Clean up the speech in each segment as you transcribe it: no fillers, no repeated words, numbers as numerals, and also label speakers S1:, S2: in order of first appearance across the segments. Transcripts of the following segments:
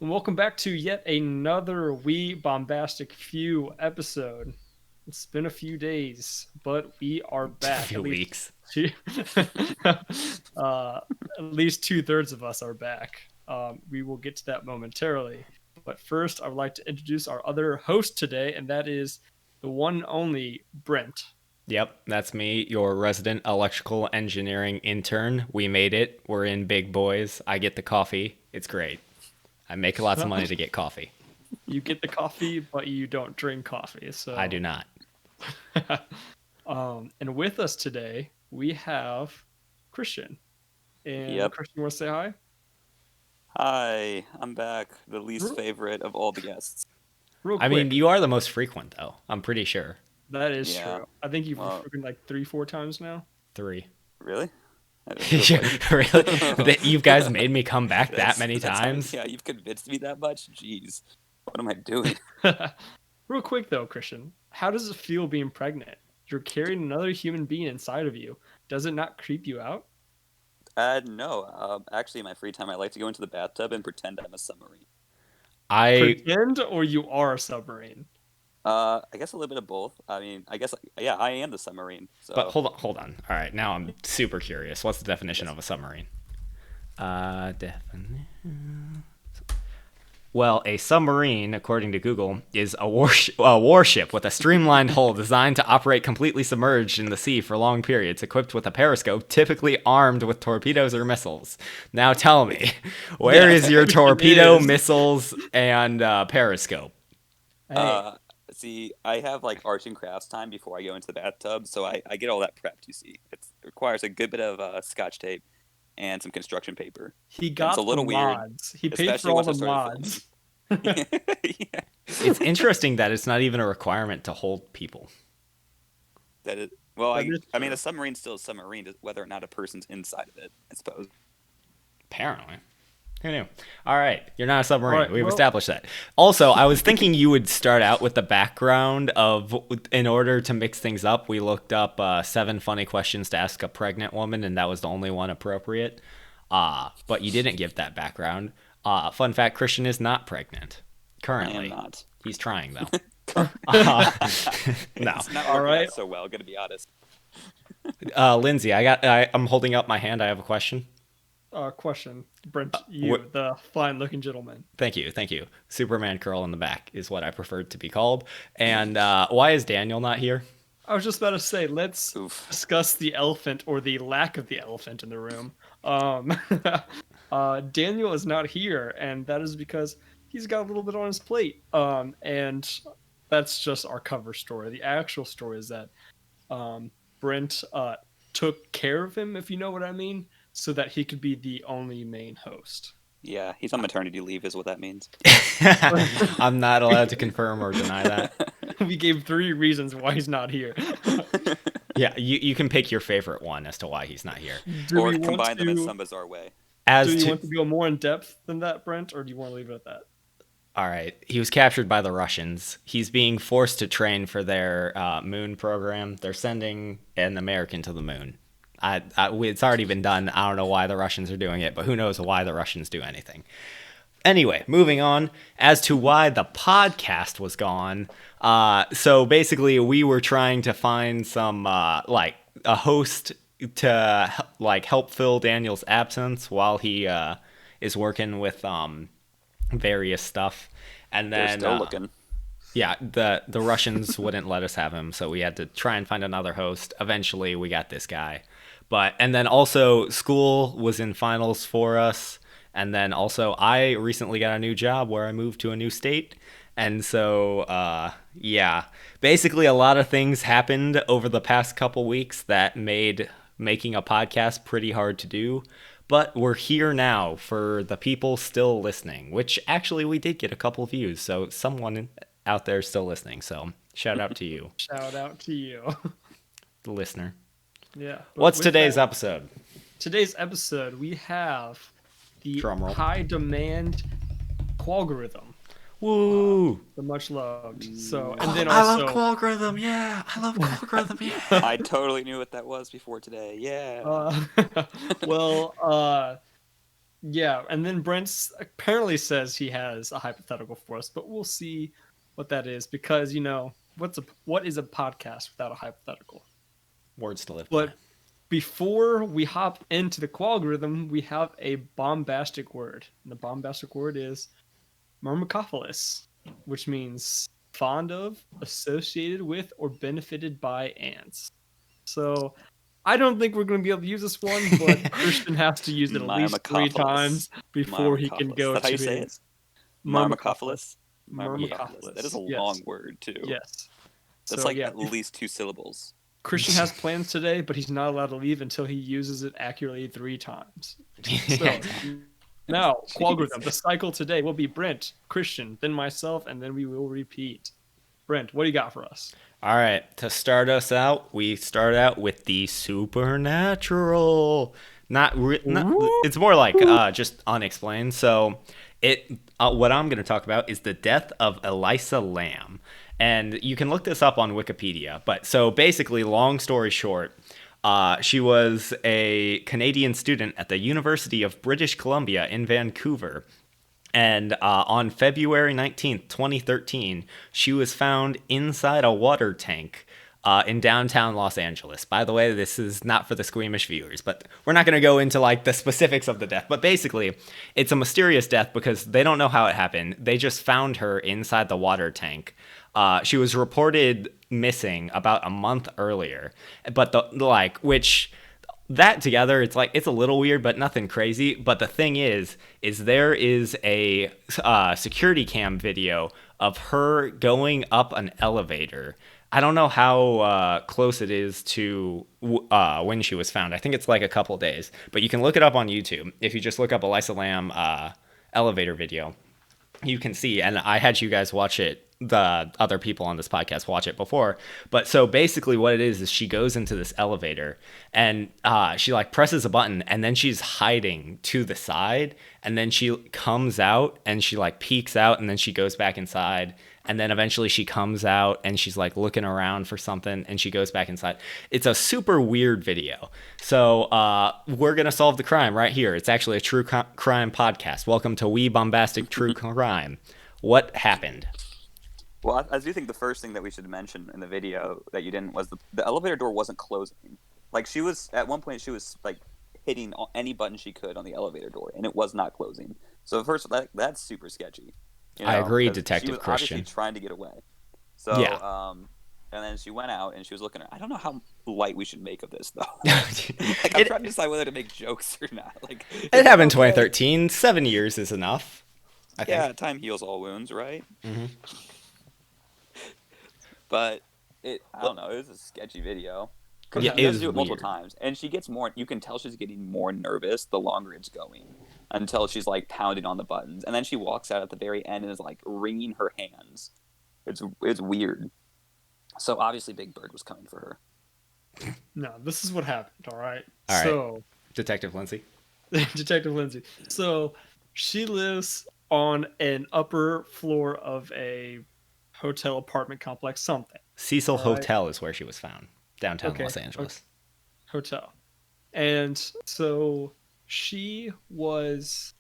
S1: and welcome back to yet another We Bombastic Few episode. It's been a few days, but we are
S2: A
S1: back.
S2: few weeks.
S1: Two, uh, at least 2/3 of us are back. We will get to that momentarily. But first, I would like to introduce our other host today, and that is the one and only Brent.
S2: Yep, that's me, your resident electrical engineering intern. We made it. We're in big boys. I get the coffee. It's great. I make lots of money to get coffee.
S1: You get the coffee, but you don't drink coffee. So
S2: I do not.
S1: And with us today, we have Christian. And
S3: Yep.
S1: Christian, you want to say hi?
S3: Hi, I'm back. The least
S1: Real-
S3: favorite of all the guests.
S1: Real
S2: I
S1: quick.
S2: mean, you are the most frequent, though. I'm pretty sure.
S1: That is
S3: Yeah.
S1: true. I think you've
S3: Well-
S1: spoken like 3-4 times now.
S2: 3.
S3: Really? That feels like-
S2: Really? You guys made me come back that
S3: That's-
S2: many
S3: that's
S2: times?
S3: yeah, you've convinced me that much? Jeez. What am I doing?
S1: Real quick though, Christian, how does it feel being pregnant? You're carrying another human being inside of you. Does it not creep you out?
S3: No. Actually, in my free time, I like to go into the bathtub and pretend I'm a submarine.
S2: I
S1: Pretend or you are a submarine?
S3: I guess a little bit of both. I mean, I guess, yeah, I am the submarine. So.
S2: But hold on. All right, now I'm super curious. What's the definition of a submarine? Definition. Well, a submarine, according to Google, is a warship with a streamlined hull designed to operate completely submerged in the sea for long periods, equipped with a periscope, typically armed with torpedoes or missiles. Now tell me, where is your torpedo, missiles, and periscope?
S1: Hey,
S3: See, I have like arts and crafts time before I go into the bathtub, so I get all that prepped. You see, it requires a good bit of Scotch tape and some construction paper.
S1: he got
S3: it's a little
S1: the
S3: weird,
S1: mods. He paid
S3: especially
S1: for all
S3: once I
S1: the
S3: started
S1: mods.
S3: yeah,
S2: It's interesting that it's not even a requirement to hold people.
S3: that is. Well,
S1: That is
S3: I mean,
S1: true.
S3: a submarine's still a submarine, whether or not a person's inside of it. I suppose.
S2: Apparently. Who knew? All right, you're not a submarine.
S1: All right,
S2: We've
S1: well-
S2: established that. Also, I was thinking you would start out with the background of, in order to mix things up, we looked up 7 funny questions to ask a pregnant woman, and that was the only one appropriate. But you didn't give that background. Fun fact, Christian is not pregnant.
S3: I
S2: Currently.
S3: am not.
S2: He's trying, though. No.
S3: It's not
S1: All
S3: working
S1: right.
S3: out so well. Gonna be honest.
S2: Lindsay, I'm holding up my hand. I have a question.
S1: Question, Brent, you, the fine-looking gentleman.
S2: Thank you. Superman curl in the back is what I preferred to be called. And why is Daniel not here?
S1: I was just about to say, let's
S3: Oof.
S1: discuss the elephant or the lack of the elephant in the room. Daniel is not here, and that is because he's got a little bit on his plate. And that's just our cover story. The actual story is that Brent took care of him, if you know what I mean, so that he could be the only main host.
S3: Yeah, he's on maternity leave, is what that means.
S2: I'm not allowed to confirm or deny that.
S1: We gave 3 reasons why he's not here.
S2: Yeah, you can pick your favorite one as to why he's not here.
S1: Do
S3: Or
S1: we want
S3: combine them in
S1: to-
S3: some bizarre way.
S2: As
S1: Do you
S2: to,
S1: want to go more in depth than that, Brent, or do you want to leave it at that?
S2: all right, he was captured by the Russians. He's being forced to train for their moon program. They're sending an American to the moon. It's already been done. I don't know why the Russians are doing it, but who knows why the Russians do anything. Anyway, moving on as to why the podcast was gone. So basically, we were trying to find some like a host to help fill Daniel's absence while he is working with various stuff, and
S3: They're
S2: then
S3: still looking.
S2: yeah, the Russians wouldn't let us have him, so we had to try and find another host. Eventually, we got this guy. And then also school was in finals for us. And then also I recently got a new job where I moved to a new state. And so, yeah, basically a lot of things happened over the past couple weeks that made making a podcast pretty hard to do. But we're here now for the people still listening, which actually we did get a couple views. So someone out there is still listening. So shout out to you,
S1: Shout out to you.
S2: the listener.
S1: Yeah.
S2: What's
S1: With
S2: today's
S1: that-
S2: episode?
S1: Today's episode, we have the
S2: Drum roll.
S1: high demand Qaulgorithm,
S2: Woo!
S1: the much loved. So, and then
S2: I
S1: also,
S2: love Qaulgorithm, yeah. I love Qaulgorithm, yeah.
S3: I totally knew what that was before today. Yeah.
S1: well, Yeah, and then Brent apparently says he has a hypothetical for us, but we'll see what that is because what is a podcast without a hypothetical?
S2: Words to live by.
S1: But before we hop into the Qaulgorithm, we have a bombastic word, and the bombastic word is myrmecophilus, which means fond of, associated with, or benefited by ants. So I don't think we're going to be able to use this one, but Christian has to use it at least 3 times
S3: Myrmecophilus.
S1: before he can
S3: Myrmecophilus. Is
S1: go
S3: that how
S1: to
S3: you say it?
S1: his myrmecophilus.
S3: Myrmecophilus?
S2: Yeah.
S3: Myrmecophilus. That is a
S1: Myrmecophilus.
S3: long
S1: Yes.
S3: word, too.
S1: Yes.
S3: That's
S1: So
S3: like
S1: yeah,
S3: at least 2 syllables.
S1: Christian has plans today, but he's not allowed to leave until he uses it accurately 3 times. So now, Qaulgorithm, the cycle today will be Brent, Christian, then myself, and then we will repeat. Brent, what do you got for us?
S2: All right, to start us out, we start out with the supernatural. Not it's more like just unexplained. So, what I'm going to talk about is the death of Elisa Lamb, and you can look this up on Wikipedia. But so basically, long story short, she was a Canadian student at the University of British Columbia in Vancouver. And on February 19th, 2013, she was found inside a water tank in downtown Los Angeles. By the way, this is not for the squeamish viewers, but we're not going to go into like the specifics of the death. But basically, it's a mysterious death because they don't know how it happened. They just found her inside the water tank. She was reported missing about a month earlier, but which that together, it's a little weird, but nothing crazy. But the thing is there is a security cam video of her going up an elevator. I don't know how close it is to when she was found. I think it's like a couple days, but you can look it up on YouTube. If you just look up Elisa Lamb elevator video, you can see. And I had you guys watch it, the other people on this podcast watch it before. But so basically what it is she goes into this elevator and she like presses a button and then she's hiding to the side, and then she comes out and she like peeks out and then she goes back inside, and then eventually she comes out and she's like looking around for something and she goes back inside. It's a super weird video. So we're gonna solve the crime right here. It's actually a true crime podcast. Welcome to We Bombastic True Crime. What happened?
S3: Well, I do think the first thing that we should mention in the video that you didn't was the elevator door wasn't closing. Like she was at one point, she was like hitting any button she could on the elevator door, and it was not closing. So first, that's super sketchy.
S2: I agree,
S3: 'cause
S2: Detective
S3: she was
S2: Christian.
S3: obviously trying to get away. So
S2: Yeah.
S3: and then she went out and she was looking. I don't know how light we should make of this though. Like I'm trying to decide whether to make jokes or not. Like
S2: It happened 2013. 7 years is enough, I think.
S3: Yeah, time heals all wounds, right?
S2: Mm-hmm.
S3: But I don't know. It was a sketchy video. Because
S2: Yeah,
S3: she
S2: it
S3: has
S2: was
S3: to do it multiple
S2: weird.
S3: times, and she gets more. You can tell she's getting more nervous the longer it's going, until she's like pounding on the buttons, and then she walks out at the very end and is like wringing her hands. It's weird. So obviously, Big Bird was coming for her.
S1: No, this is what happened. All right.
S2: All right.
S1: So,
S2: Detective Lindsay.
S1: Detective Lindsay. So she lives on an upper floor of a hotel apartment complex, something.
S2: Cecil
S1: All right.
S2: Hotel is where she was found, downtown
S1: Okay,
S2: Los Angeles.
S1: Hotel. And so she was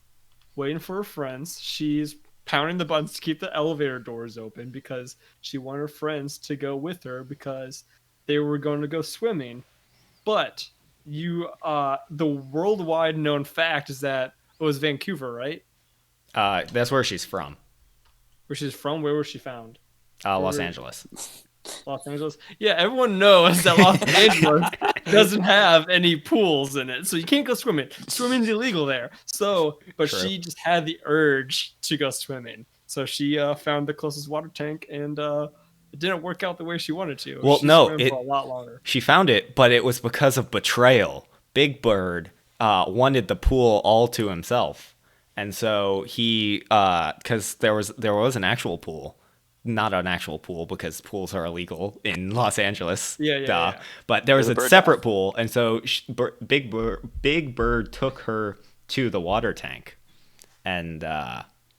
S1: waiting for her friends. She's pounding the buttons to keep the elevator doors open because she wanted her friends to go with her because they were going to go swimming. But the worldwide known fact is that it was Vancouver, right?
S2: That's where she's from,
S1: Where she's from. Where was she found?
S2: Los
S1: Where-
S2: Angeles.
S1: Los Angeles. Yeah, everyone knows that Los Angeles doesn't have any pools in it, so you can't go swimming. Swimming's illegal there. So, but
S2: True.
S1: she just had the urge to go swimming, so she found the closest water tank, and it didn't work out the way she wanted to.
S2: Well,
S1: She
S2: no,
S1: swam for a lot longer.
S2: She found it, but it was because of betrayal. Big Bird wanted the pool all to himself, and so he, because there was an actual pool. Not an actual pool because pools are illegal in Los Angeles.
S1: Yeah.
S2: But there was
S3: The
S2: a
S3: bird
S2: separate
S3: bath.
S2: pool, and so Big Bird took her to the water tank, and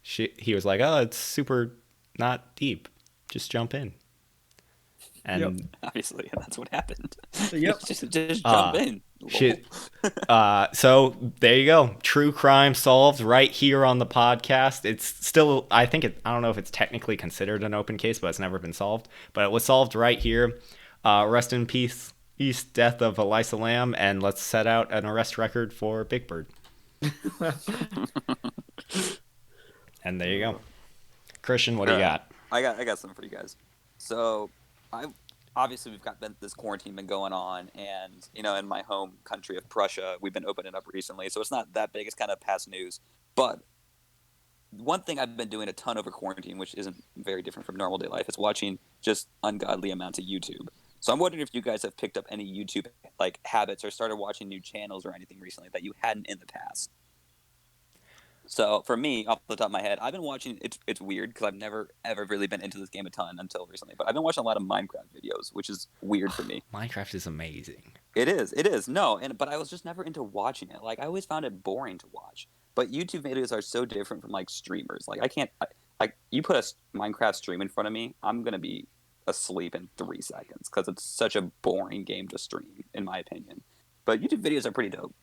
S2: he was like, "Oh, it's super not deep. Just jump in." And
S1: Yep.
S3: Obviously, and that's what happened.
S1: Yep.
S3: just jump in. Lol.
S2: Shit. So there you go. True crime solved right here on the podcast. It's still, I don't know if it's technically considered an open case, but it's never been solved. But it was solved right here. Rest in peace, death of Elisa Lamb, and let's set out an arrest record for Big Bird. And there you go. Christian, what do you got?
S3: I got something for you guys. So, I obviously we've got this quarantine been going on, and in my home country of Prussia, we've been opening up recently, so it's not that big. It's kind of past news. But one thing I've been doing a ton over quarantine, which isn't very different from normal day life, is watching just ungodly amounts of YouTube. So I'm wondering if you guys have picked up any YouTube like habits or started watching new channels or anything recently that you hadn't in the past. So for me, off the top of my head, I've been watching. It's weird because I've never ever really been into this game a ton until recently. But I've been watching a lot of Minecraft videos, which is weird for me.
S2: Minecraft is amazing.
S3: It is. It is. No, but I was just never into watching it. Like I always found it boring to watch. But YouTube videos are so different from like streamers. Like I can't. Like you put a Minecraft stream in front of me, I'm gonna be asleep in 3 seconds because it's such a boring game to stream, in my opinion. But YouTube videos are pretty dope.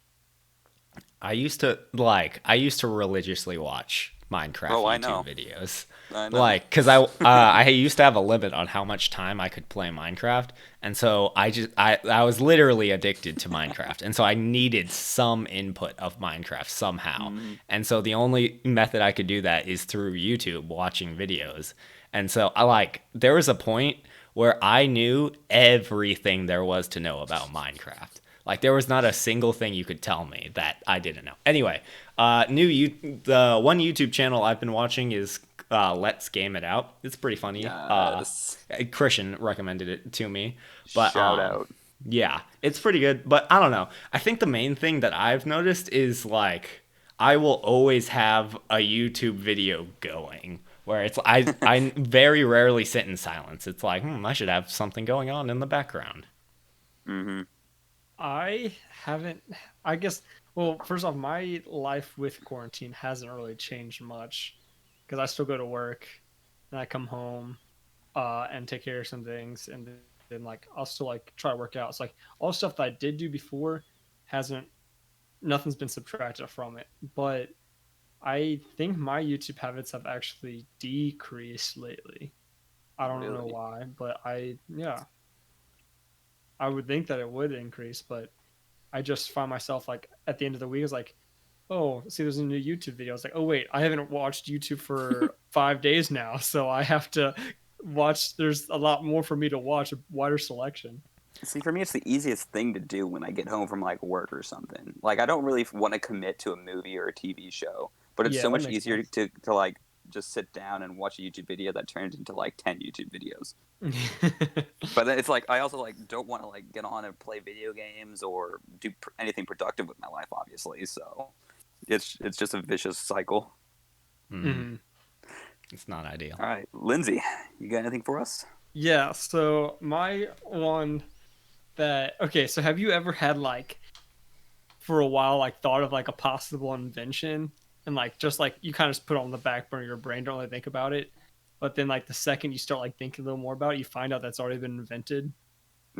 S2: I used to religiously watch Minecraft YouTube videos.
S3: I know.
S2: Like, cause I used to have a limit on how much time I could play Minecraft, and so I was literally addicted to Minecraft, and so I needed some input of Minecraft somehow, and so the only method I could do that is through YouTube, watching videos, and so there was a point where I knew everything there was to know about Minecraft. Like there was not a single thing you could tell me that I didn't know. Anyway, the one YouTube channel I've been watching is Let's Game It Out. It's pretty funny.
S3: Yes.
S2: Christian recommended it to me. But
S3: Shout out.
S2: Yeah, it's pretty good. But I don't know. I think the main thing that I've noticed is like I will always have a YouTube video going. Where it's I very rarely sit in silence. It's like I should have something going on in the background.
S3: Mm-hmm.
S1: I haven't. I guess. Well, first off, my life with quarantine hasn't really changed much because I still go to work and I come home and take care of some things, and then like I'll still like try to work out. It's like all the stuff that I did do before hasn't. Nothing's been subtracted from it, but I think my YouTube habits have actually decreased lately. I don't know why, but I would think that it would increase, but I just find myself like at the end of the week, it's like, oh, see, there's a new YouTube video. It's like, oh wait, I haven't watched YouTube for 5 days now, so I have to watch. There's a lot more for me to watch, a wider selection.
S3: See, for me, it's the easiest thing to do when I get home from like work or something. Like, I don't really want to commit to a movie or a TV show, but it's so much easier to like just sit down and watch a YouTube video that turns into like 10 YouTube videos. But then it's like I also like don't want to like get on and play video games or do anything productive with my life, obviously. So it's just a vicious cycle.
S2: Mm-hmm. It's not ideal.
S3: All right, Lindsay, you got anything for us?
S1: Yeah. So my one so have you ever had like for a while like thought of like a possible invention and like just like you kind of just put it on the back burner of your brain, don't really think about it, but then like the second you start like thinking a little more about it, you find out that's already been invented?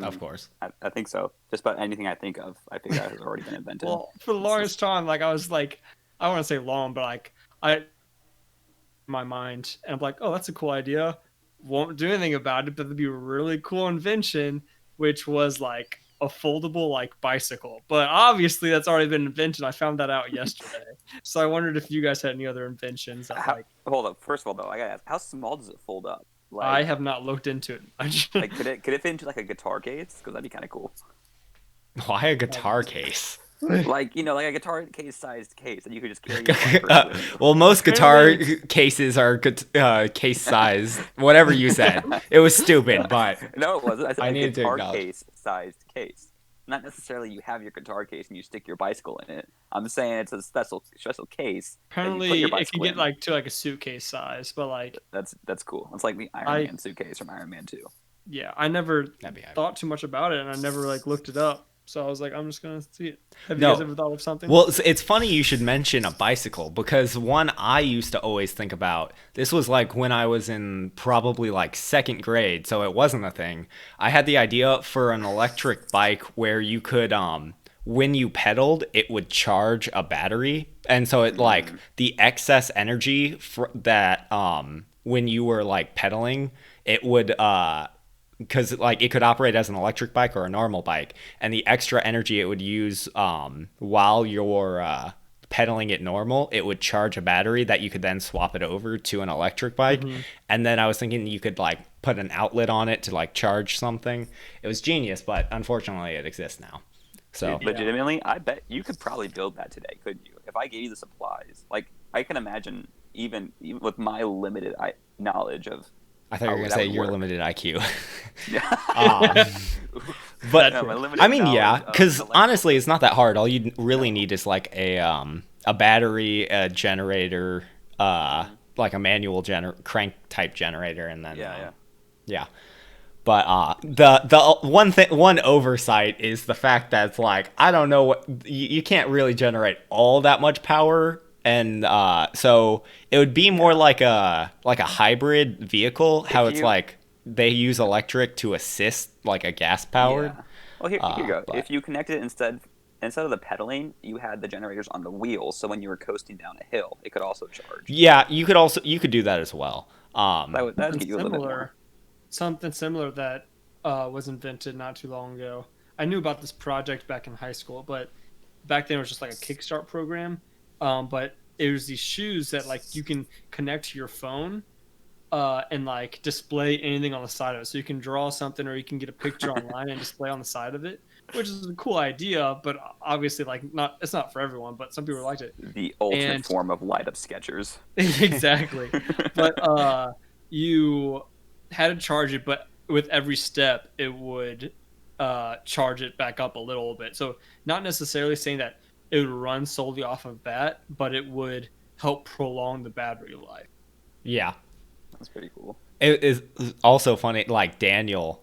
S2: Of course.
S3: I think so. Just about anything I think of, I think that has already been invented.
S1: Well, for the longest time, like I was like, I want to say long, but like I my mind and I'm like, oh, that's a cool idea. Won't do anything about it, but it'd be a really cool invention, which was like a foldable like bicycle. But obviously that's already been invented. I found that out yesterday. So I wondered if you guys had any other inventions that,
S3: hold up. First of all though, I gotta ask, how small does it fold up? Like,
S1: I have not looked into it much.
S3: Like could it fit into like a guitar case? Because that'd be kind of cool.
S2: Why a guitar case?
S3: Like, like a guitar case sized case that you could just carry.
S2: Well, most guitar cases are case size. Whatever you said, it was stupid, but
S3: no, it wasn't. I said
S2: I
S3: a
S2: needed
S3: guitar
S2: to
S3: case sized case. Not necessarily you have your guitar case and you stick your bicycle in it. I'm saying it's a special case.
S1: Apparently, it can get like to like a suitcase size, but like
S3: that's cool. It's like the Iron Man suitcase from Iron Man 2.
S1: Yeah, I never thought too much about it, and I never like looked it up. So I was like, I'm just going to see it. Have you guys ever thought of something?
S2: Well, it's funny you should mention a bicycle because one I used to always think about, this was like when I was in probably like second grade, so it wasn't a thing. I had the idea for an electric bike where you could, when you pedaled, it would charge a battery, and so it like the excess energy that when you were like pedaling, it would because like it could operate as an electric bike or a normal bike, and the extra energy it would use while you're pedaling it normal, it would charge a battery that you could then swap it over to an electric bike. And then I was thinking you could like put an outlet on it to like charge something. It was genius, but unfortunately it exists now. So
S3: Legitimately, I bet you could probably build that today, couldn't you? If I gave you the supplies, like I can imagine, even with my limited knowledge of.
S2: I thought you were gonna say your limited IQ.
S3: Yeah.
S2: But
S3: No,
S2: I mean, yeah, because honestly, it's not that hard. All you really need is like a battery, a generator, like a manual crank type generator, and then yeah. But the one oversight is the fact that it's like I don't know what you can't really generate all that much power, and so it would be more like a hybrid vehicle. How it's like they use electric to assist like a gas powered.
S3: Yeah. Well, here you go. If you connected instead of the pedaling, you had the generators on the wheels, so when you were coasting down a hill, it could also charge.
S2: Yeah, you could do that as well.
S3: That would get you a little bit more.
S1: Something similar that was invented not too long ago. I knew about this project back in high school, but back then it was just like a Kickstart program. But it was these shoes that like you can connect to your phone and like display anything on the side of it. So you can draw something or you can get a picture online and display on the side of it, which is a cool idea, but obviously like it's not for everyone, but some people liked it.
S3: The ultimate form of light up Skechers.
S1: Exactly. But you had to charge it, but with every step it would charge it back up a little bit. So not necessarily saying that it would run solely off of that, but it would help prolong the battery life.
S2: Yeah.
S3: That's pretty cool.
S2: It is also funny, like Daniel,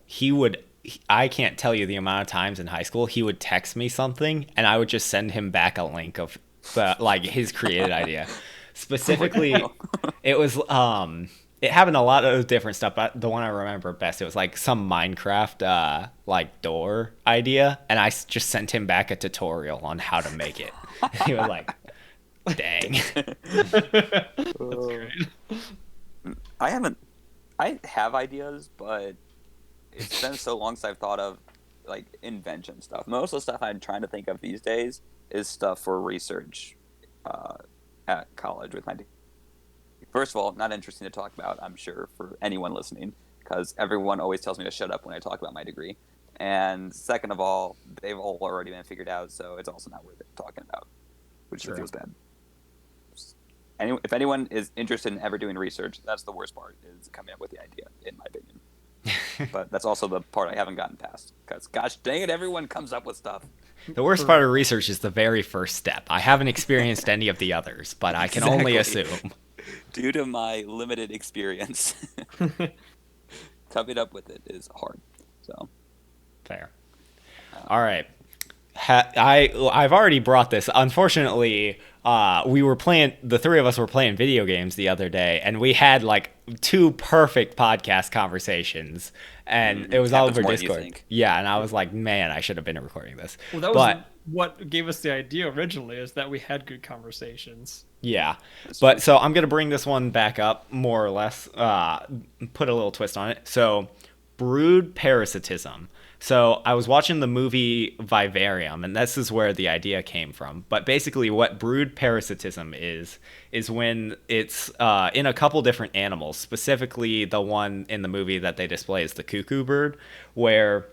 S2: I can't tell you the amount of times in high school he would text me something and I would just send him back a link of like his created idea. Specifically, it was it happened a lot of different stuff, but the one I remember best, it was like some Minecraft like door idea, and I just sent him back a tutorial on how to make it. He was like, dang.
S1: That's great.
S3: I have ideas, but it's been so long since I've thought of like invention stuff. Most of the stuff I'm trying to think of these days is stuff for research at college with my degree. First of all, not interesting to talk about, I'm sure, for anyone listening, because everyone always tells me to shut up when I talk about my degree. And second of all, they've all already been figured out, so it's also not worth it talking about, which feels bad. If anyone is interested in ever doing research, that's the worst part, is coming up with the idea, in my opinion. But that's also the part I haven't gotten past, because gosh dang it, everyone comes up with stuff.
S2: The worst part of research is the very first step. I haven't experienced any of the others, but I can only assume.
S3: Due to my limited experience, coming up with it is hard. So
S2: fair. All right. I've already brought this. Unfortunately, the three of us were playing video games the other day, and we had like 2 perfect podcast conversations, and it was all over Discord. Yeah, and I was like, man, I should have been recording this.
S1: Well, that was what gave us the idea originally, is that we had good conversations.
S2: Yeah, but so I'm gonna bring this one back up more or less, put a little twist on it. So, brood parasitism. So I was watching the movie Vivarium, and this is where the idea came from. But basically what brood parasitism is when it's in a couple different animals, specifically the one in the movie that they display is the cuckoo bird, where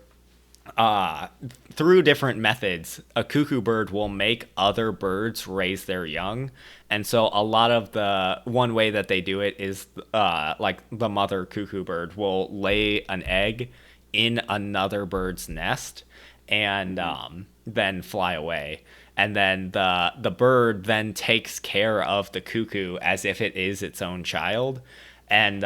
S2: through different methods, a cuckoo bird will make other birds raise their young. And so a lot of the one way that they do it is like the mother cuckoo bird will lay an egg in another bird's nest and then fly away, and then the bird then takes care of the cuckoo as if it is its own child. And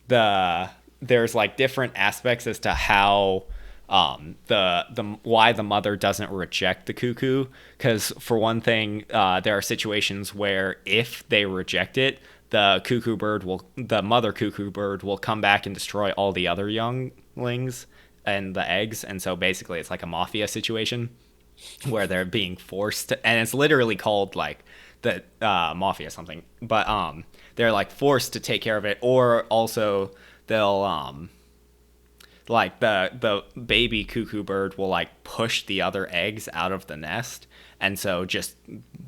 S2: there's like different aspects as to how the why the mother doesn't reject the cuckoo, because for one thing, there are situations where if they reject it, the mother cuckoo bird will come back and destroy all the other younglings and the eggs, and so basically it's like a mafia situation. where they're being forced to, and it's literally called like the mafia or something, but they're like forced to take care of it, or also they'll like the baby cuckoo bird will like push the other eggs out of the nest, and so just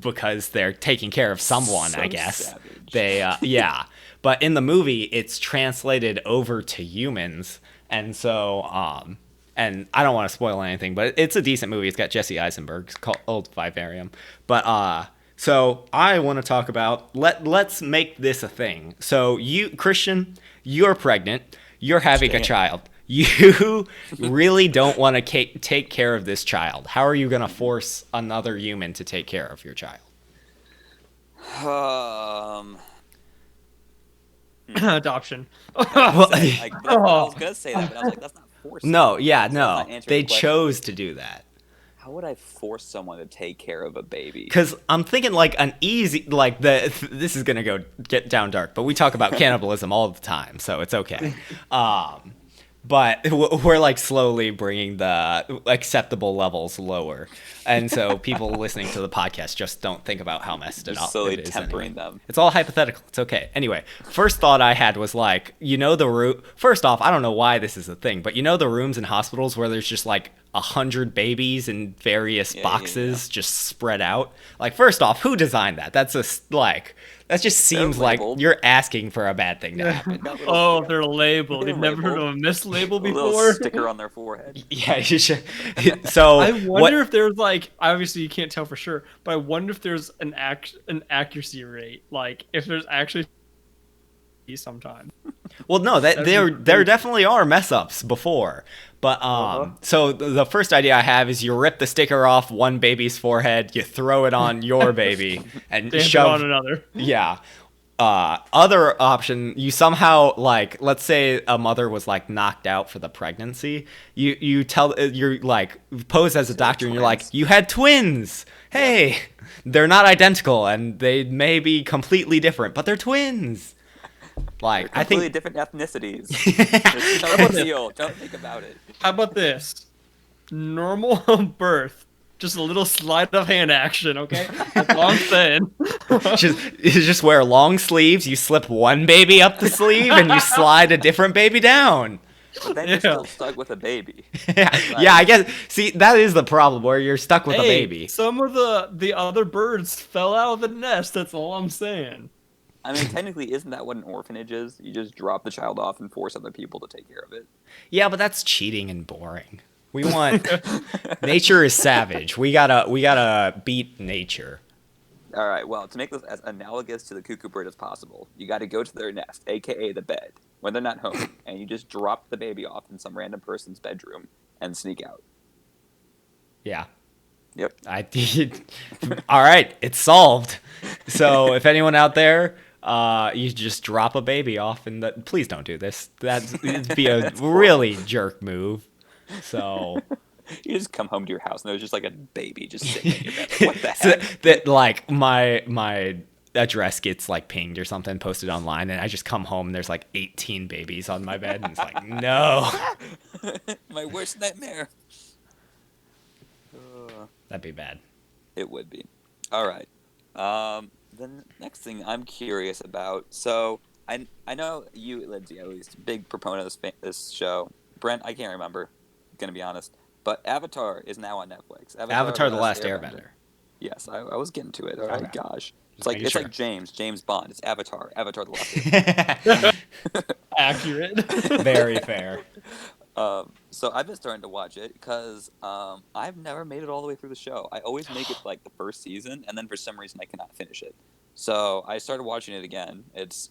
S2: because they're taking care of someone,
S3: So
S2: I guess
S3: savage.
S2: they yeah. But in the movie it's translated over to humans, and so and I don't want to spoil anything, but it's a decent movie. It's got Jesse Eisenberg. It's called Vivarium. But so I want to talk about let's make this a thing. So you, Christian, you're pregnant. You're having a
S3: Damn.
S2: child. You really don't want to take care of this child. How are you going to force another human to take care of your child?
S3: Um,
S1: Adoption.
S2: Well,
S3: like, I was gonna say that, but I was like, that's not forcing.
S2: no, yeah,
S3: So that's
S2: no.
S3: not answering
S2: They
S3: the question.
S2: chose to do that.
S3: How would I force someone to take care of a baby?
S2: Because I'm thinking like an easy, like this is gonna get down dark, but we talk about cannibalism all the time, so it's okay. But we're like slowly bringing the acceptable levels lower, and so people listening to the podcast just don't think about how messed it
S3: Just
S2: up
S3: slowly
S2: it is
S3: tempering
S2: anyway.
S3: them.
S2: It's all hypothetical. It's okay. Anyway, first thought I had was like, the room. First off, I don't know why this is a thing, but the rooms in hospitals where there's just like 100 babies in various boxes just spread out. Like, first off, who designed that? That's that just seems like
S3: labeled.
S2: you're asking for a bad thing to happen.
S1: Oh, they're labeled.
S3: They're
S1: You've never heard of
S3: labeled.
S1: a mislabel
S3: A little
S1: before?
S3: sticker on their forehead.
S2: Yeah, you should. So
S1: I wonder if there's like, obviously you can't tell for sure, but I wonder if there's an accuracy rate, like if there's actually sometime.
S2: Well, no, that there
S1: crazy.
S2: definitely are mess ups before, but so the first idea I have is you rip the sticker off one baby's forehead, you throw it on your baby, and
S1: Damn it
S2: shove
S1: on another.
S2: Yeah. Other option, you somehow like, let's say a mother was like knocked out for the pregnancy. You tell you're like pose as a doctor, and you're like,
S3: twins.
S2: you had twins. Hey, they're not identical, and they may be completely different, but they're twins. Like, I
S3: Completely
S2: think
S3: different ethnicities. It's no big deal. Don't think about it.
S1: How about this? Normal birth. Just a little sleight of hand action, okay? That's all I'm saying.
S2: you just wear long sleeves. You slip one baby up the sleeve, and you slide a different baby down.
S3: But then
S1: Yeah.
S3: you're still stuck with a baby.
S2: Yeah, I guess. See, that is the problem where you're stuck with a
S1: Hey,
S2: baby.
S1: some of the other birds fell out of the nest. That's all I'm saying.
S3: I mean, technically, isn't that what an orphanage is? You just drop the child off and force other people to take care of it.
S2: Yeah, but that's cheating and boring. We want nature is savage. We gotta beat nature.
S3: All right. Well, to make this as analogous to the cuckoo bird as possible, you got to go to their nest, aka the bed, when they're not home, and you just drop the baby off in some random person's bedroom and sneak out.
S2: Yeah.
S3: Yep.
S2: I did. All right, it's solved. So if anyone out there, you just drop a baby off, and please don't do this. It'd be a really jerk move. So
S3: You just come home to your house and there's just like a baby just sitting in your bed. Like, what the
S2: so
S3: heck?
S2: that like my address gets like pinged or something, posted online, and I just come home and there's like 18 babies on my bed, and it's like, no.
S3: My worst nightmare.
S2: That'd be bad.
S3: It would be. All right. The next thing I'm curious about. So I know you, Lindsay, at least, big proponent of this show. Brent, I can't remember. Gonna be honest. But Avatar is now on Netflix.
S2: Avatar: The Last Airbender.
S3: Yes, I was getting to it. Oh my
S2: Okay.
S3: gosh.
S2: Just
S3: It's
S2: making sure.
S3: like James Bond. It's Avatar. Avatar: The Last Airbender.
S1: Accurate.
S2: Very fair.
S3: So I've been starting to watch it because I've never made it all the way through the show. I always make it like the first season, and then for some reason I cannot finish it. So I started watching it again. It's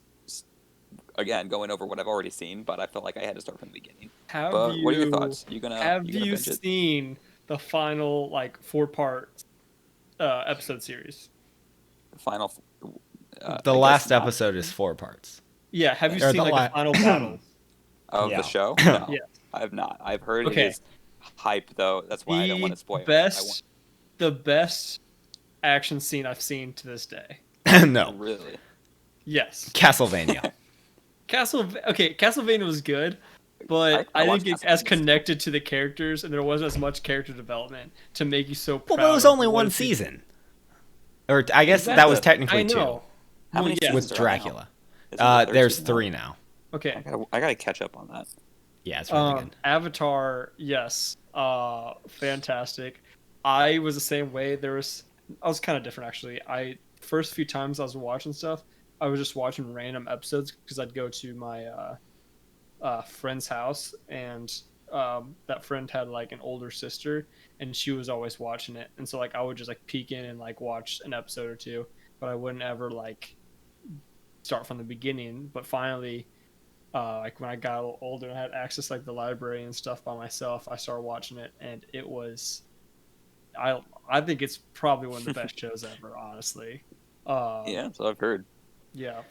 S3: again going over what I've already seen, but I felt like I had to start from the beginning.
S1: Have
S3: But
S1: you,
S3: what are your thoughts? You
S1: have
S3: gonna
S1: you
S3: binge it?
S1: seen the final like 4-part episode series?
S3: The final.
S2: The
S3: I
S2: last
S3: guess not.
S2: episode is 4 parts.
S1: Yeah, have you
S2: Or
S1: seen
S2: the
S1: like the final battle?
S3: Of
S2: Yeah.
S3: the show? No,
S1: Yeah.
S3: I have not. I've heard
S1: Okay.
S3: it is hype though. That's why I don't want to spoil
S1: The best action scene I've seen to this day.
S2: No.
S3: Really?
S1: Yes.
S2: Castlevania.
S1: Castlevania was good, but
S3: I
S1: I
S3: watch
S1: think it's as
S3: Castlevania.
S1: connected to the characters, and there wasn't as much character development to make you so
S2: Well,
S1: proud.
S2: but it was
S1: of
S2: only
S1: what
S2: one
S1: it did.
S2: season. Or I guess that was
S1: Exactly.
S2: technically
S1: I
S2: two
S1: know.
S3: How
S1: Well,
S3: many
S1: yeah.
S2: with
S3: seasons are out now?
S2: Dracula.
S3: Isn't the third
S2: There's
S3: season out?
S2: 3 now.
S1: Okay.
S3: I gotta catch up on that.
S2: Yeah, it's really good.
S1: Avatar, yes. Fantastic. I was the same way. I was kind of different actually. First few times I was watching stuff, I was just watching random episodes because I'd go to my friend's house, and that friend had like an older sister, and she was always watching it, and so like I would just like peek in and like watch an episode or two, but I wouldn't ever like start from the beginning. But finally, like when I got a little older and had access to, like the library and stuff by myself, I started watching it, and it was I think it's probably one of the best shows ever, honestly.
S3: Yeah, so I've heard.
S1: Yeah,
S3: I was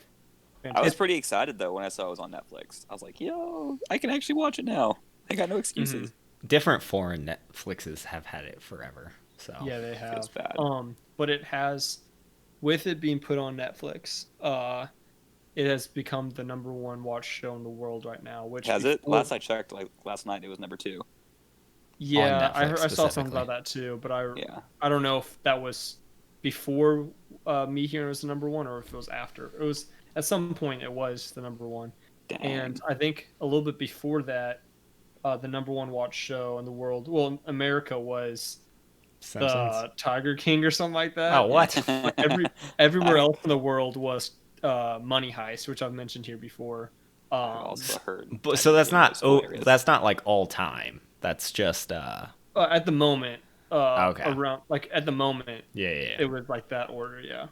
S1: fantastic.
S3: pretty excited though when I saw it was on Netflix. I was like, yo, I can actually watch it now. I got no excuses.
S2: Different foreign Netflixes have had it forever. So
S1: Yeah, they have.
S3: Feels bad.
S1: But it has, with it being put on Netflix, it has become the number one watched show in the world right now. Which
S3: Has it?
S1: before-
S3: Last I checked, like last night, it was number 2.
S1: Yeah,
S2: On Netflix
S1: I saw something
S2: specifically.
S1: about that too, but
S3: Yeah.
S1: I don't know if that was before me hearing it was the number one or if it was after. It was at some point it was the number one,
S3: Dang.
S1: and I think a little bit before that, the number one watched show in the world, well, in America, was
S2: Simpsons.
S1: the Tiger King or something like that.
S2: Oh, what?
S1: But everywhere else in the world was Money Heist, which I've mentioned here before.
S3: I also heard.
S2: But, so that's
S3: Tiger King
S2: not
S3: was hilarious.
S2: that's not like all time. That's just
S1: At the moment,
S2: Okay.
S1: around like at the moment,
S2: yeah.
S1: it was like that order. Yeah.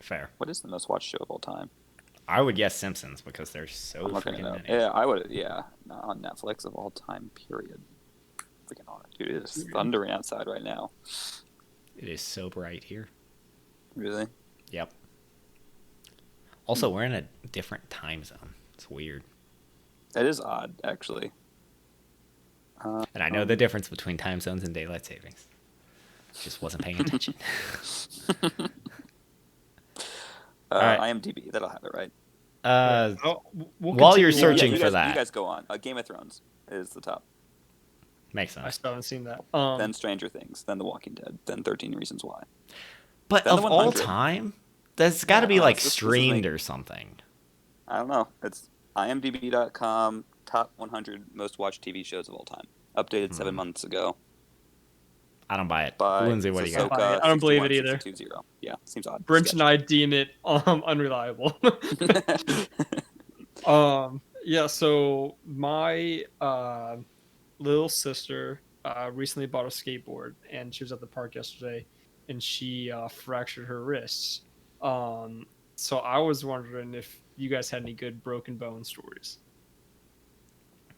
S2: Fair.
S3: What is the most watched show of all time?
S2: I would guess Simpsons because there's so
S3: I'm looking
S2: freaking
S3: it up.
S2: many.
S3: Yeah, I would. Yeah, not on Netflix of all time. Period. Freaking on it, dude! It is thundering outside right now.
S2: It is so bright here.
S3: Really?
S2: Yep. Also, we're in a different time zone. It's weird.
S3: That is odd, actually.
S2: And I know the difference between time zones and daylight savings. Just wasn't paying attention. Alright.
S3: IMDb, that'll have it right.
S1: We'll
S2: While you're
S1: continue on.
S2: searching
S3: you
S2: for
S3: guys,
S2: that.
S3: you guys go on. Game of Thrones is the top.
S2: Makes
S1: I
S2: sense.
S1: still haven't seen that.
S3: Then Stranger Things. Then The Walking Dead. Then 13 Reasons Why.
S2: But
S3: Then
S2: of
S3: the
S2: all
S3: 100.
S2: time, that's got to be
S3: Yeah,
S2: like
S3: this is
S2: streamed
S3: like-
S2: or something.
S3: I don't know. It's IMDb.com top 100 most watched TV shows of all time. Updated 7 months ago.
S2: I don't buy it.
S3: By
S2: Lindsay, what do you got?
S1: I don't believe it either.
S3: 61,620. Yeah, seems odd.
S1: Brent and I deem it unreliable. Yeah, so my little sister recently bought a skateboard, and she was at the park yesterday, and she fractured her wrists. So I was wondering if you guys had any good broken bone stories.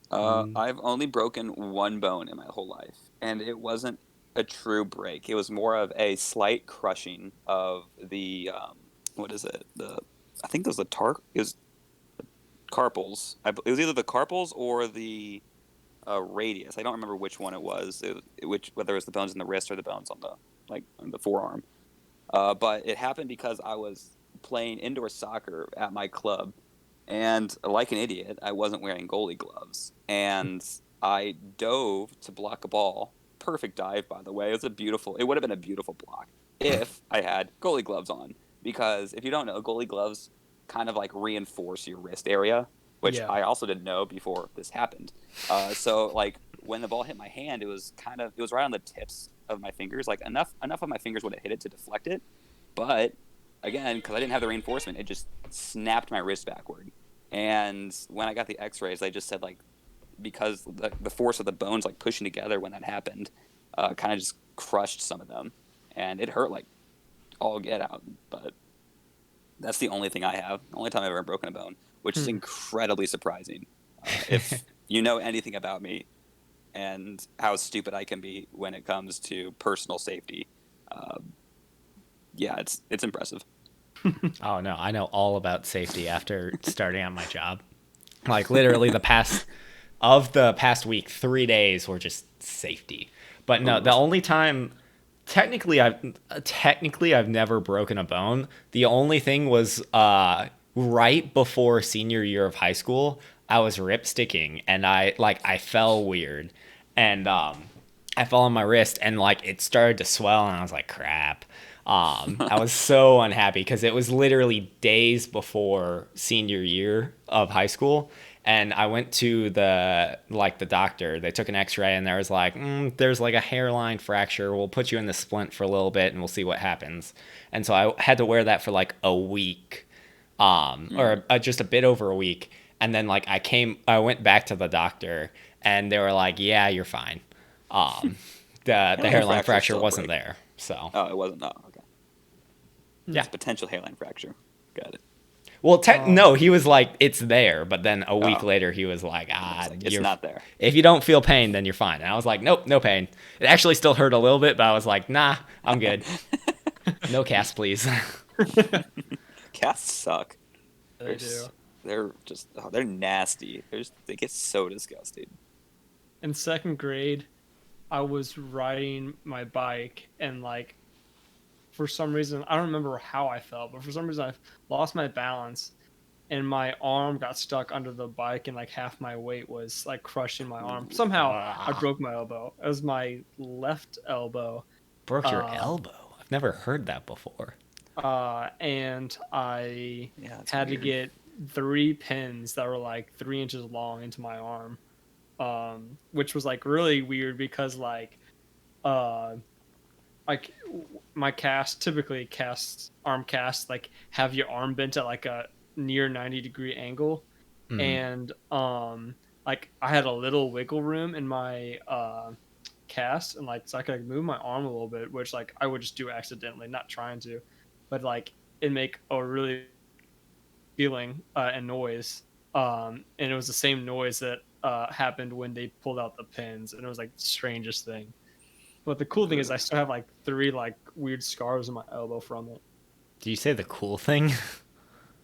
S3: I've only broken one bone in my whole life, and it wasn't a true break. It was more of a slight crushing of the what is it? I think it was the it was carpals. It was either the carpals or the radius. I don't remember which one it was. Whether it was the bones in the wrist or the bones on the forearm. But it happened because I was playing indoor soccer at my club, and like an idiot, I wasn't wearing goalie gloves, and I dove to block a ball. Perfect dive, by the way. It would have been a beautiful block if I had goalie gloves on, because if you don't know, goalie gloves kind of like reinforce your wrist area, which
S1: Yeah.
S3: I also didn't know before this happened. So like when the ball hit my hand, it was right on the tips of my fingers, like enough of my fingers would have hit it to deflect it, but again, because I didn't have the reinforcement, it just snapped my wrist backward. And when I got the X-rays, they just said like because the force of the bones like pushing together when that happened, kind of just crushed some of them, and it hurt like all get out. But that's the only thing I have. The only time I've ever broken a bone, which is incredibly surprising. If you know anything about me and how stupid I can be when it comes to personal safety, yeah, it's impressive.
S2: Oh no, I know all about safety after starting on my job. Like literally the past week, 3 days were just safety. But no, the only time technically I've never broken a bone. The only thing was right before senior year of high school, I was rip sticking, and I fell weird, and I fell on my wrist, and like it started to swell, and I was like, crap. I was so unhappy because it was literally days before senior year of high school, and I went to the doctor. They took an X-ray, and there was like, there's like a hairline fracture. We'll put you in the splint for a little bit, and we'll see what happens. And so I had to wear that for like a week, or just a bit over a week. And then like I went back to the doctor, and they were like, "Yeah, you're fine." The hairline fracture wasn't there, so
S3: Oh, it wasn't. Oh, okay.
S2: yeah.
S3: It's a potential hairline fracture. Got it.
S2: Well, no, he was like, "It's there," but then a week
S3: Oh.
S2: later, he was like,
S3: It's not there.
S2: If you don't feel pain, then you're fine." And I was like, "Nope, no pain." It actually still hurt a little bit, but I was like, "Nah, I'm good. No cast, please."
S3: Casts suck.
S1: They do.
S3: They're just they're nasty. They get so disgusting.
S1: In second grade, I was riding my bike and like for some reason I don't remember how I fell, but for some reason I lost my balance and my arm got stuck under the bike and like half my weight was like crushing my arm. Somehow I broke my elbow. It was my left elbow.
S2: Broke your elbow? I've never heard that before.
S1: And I had
S3: weird.
S1: to get 3 pins that were like 3 inches long into my arm, which was like really weird because like my cast typically arm casts like have your arm bent at like a near 90-degree angle, and like I had a little wiggle room in my cast, and like so I could like, move my arm a little bit, which like I would just do accidentally, not trying to, but like it make a really feeling and noise, and it was the same noise that happened when they pulled out the pins, and it was like the strangest thing. But the cool thing is I still have like 3 like weird scars on my elbow from it.
S2: Do you say the cool thing?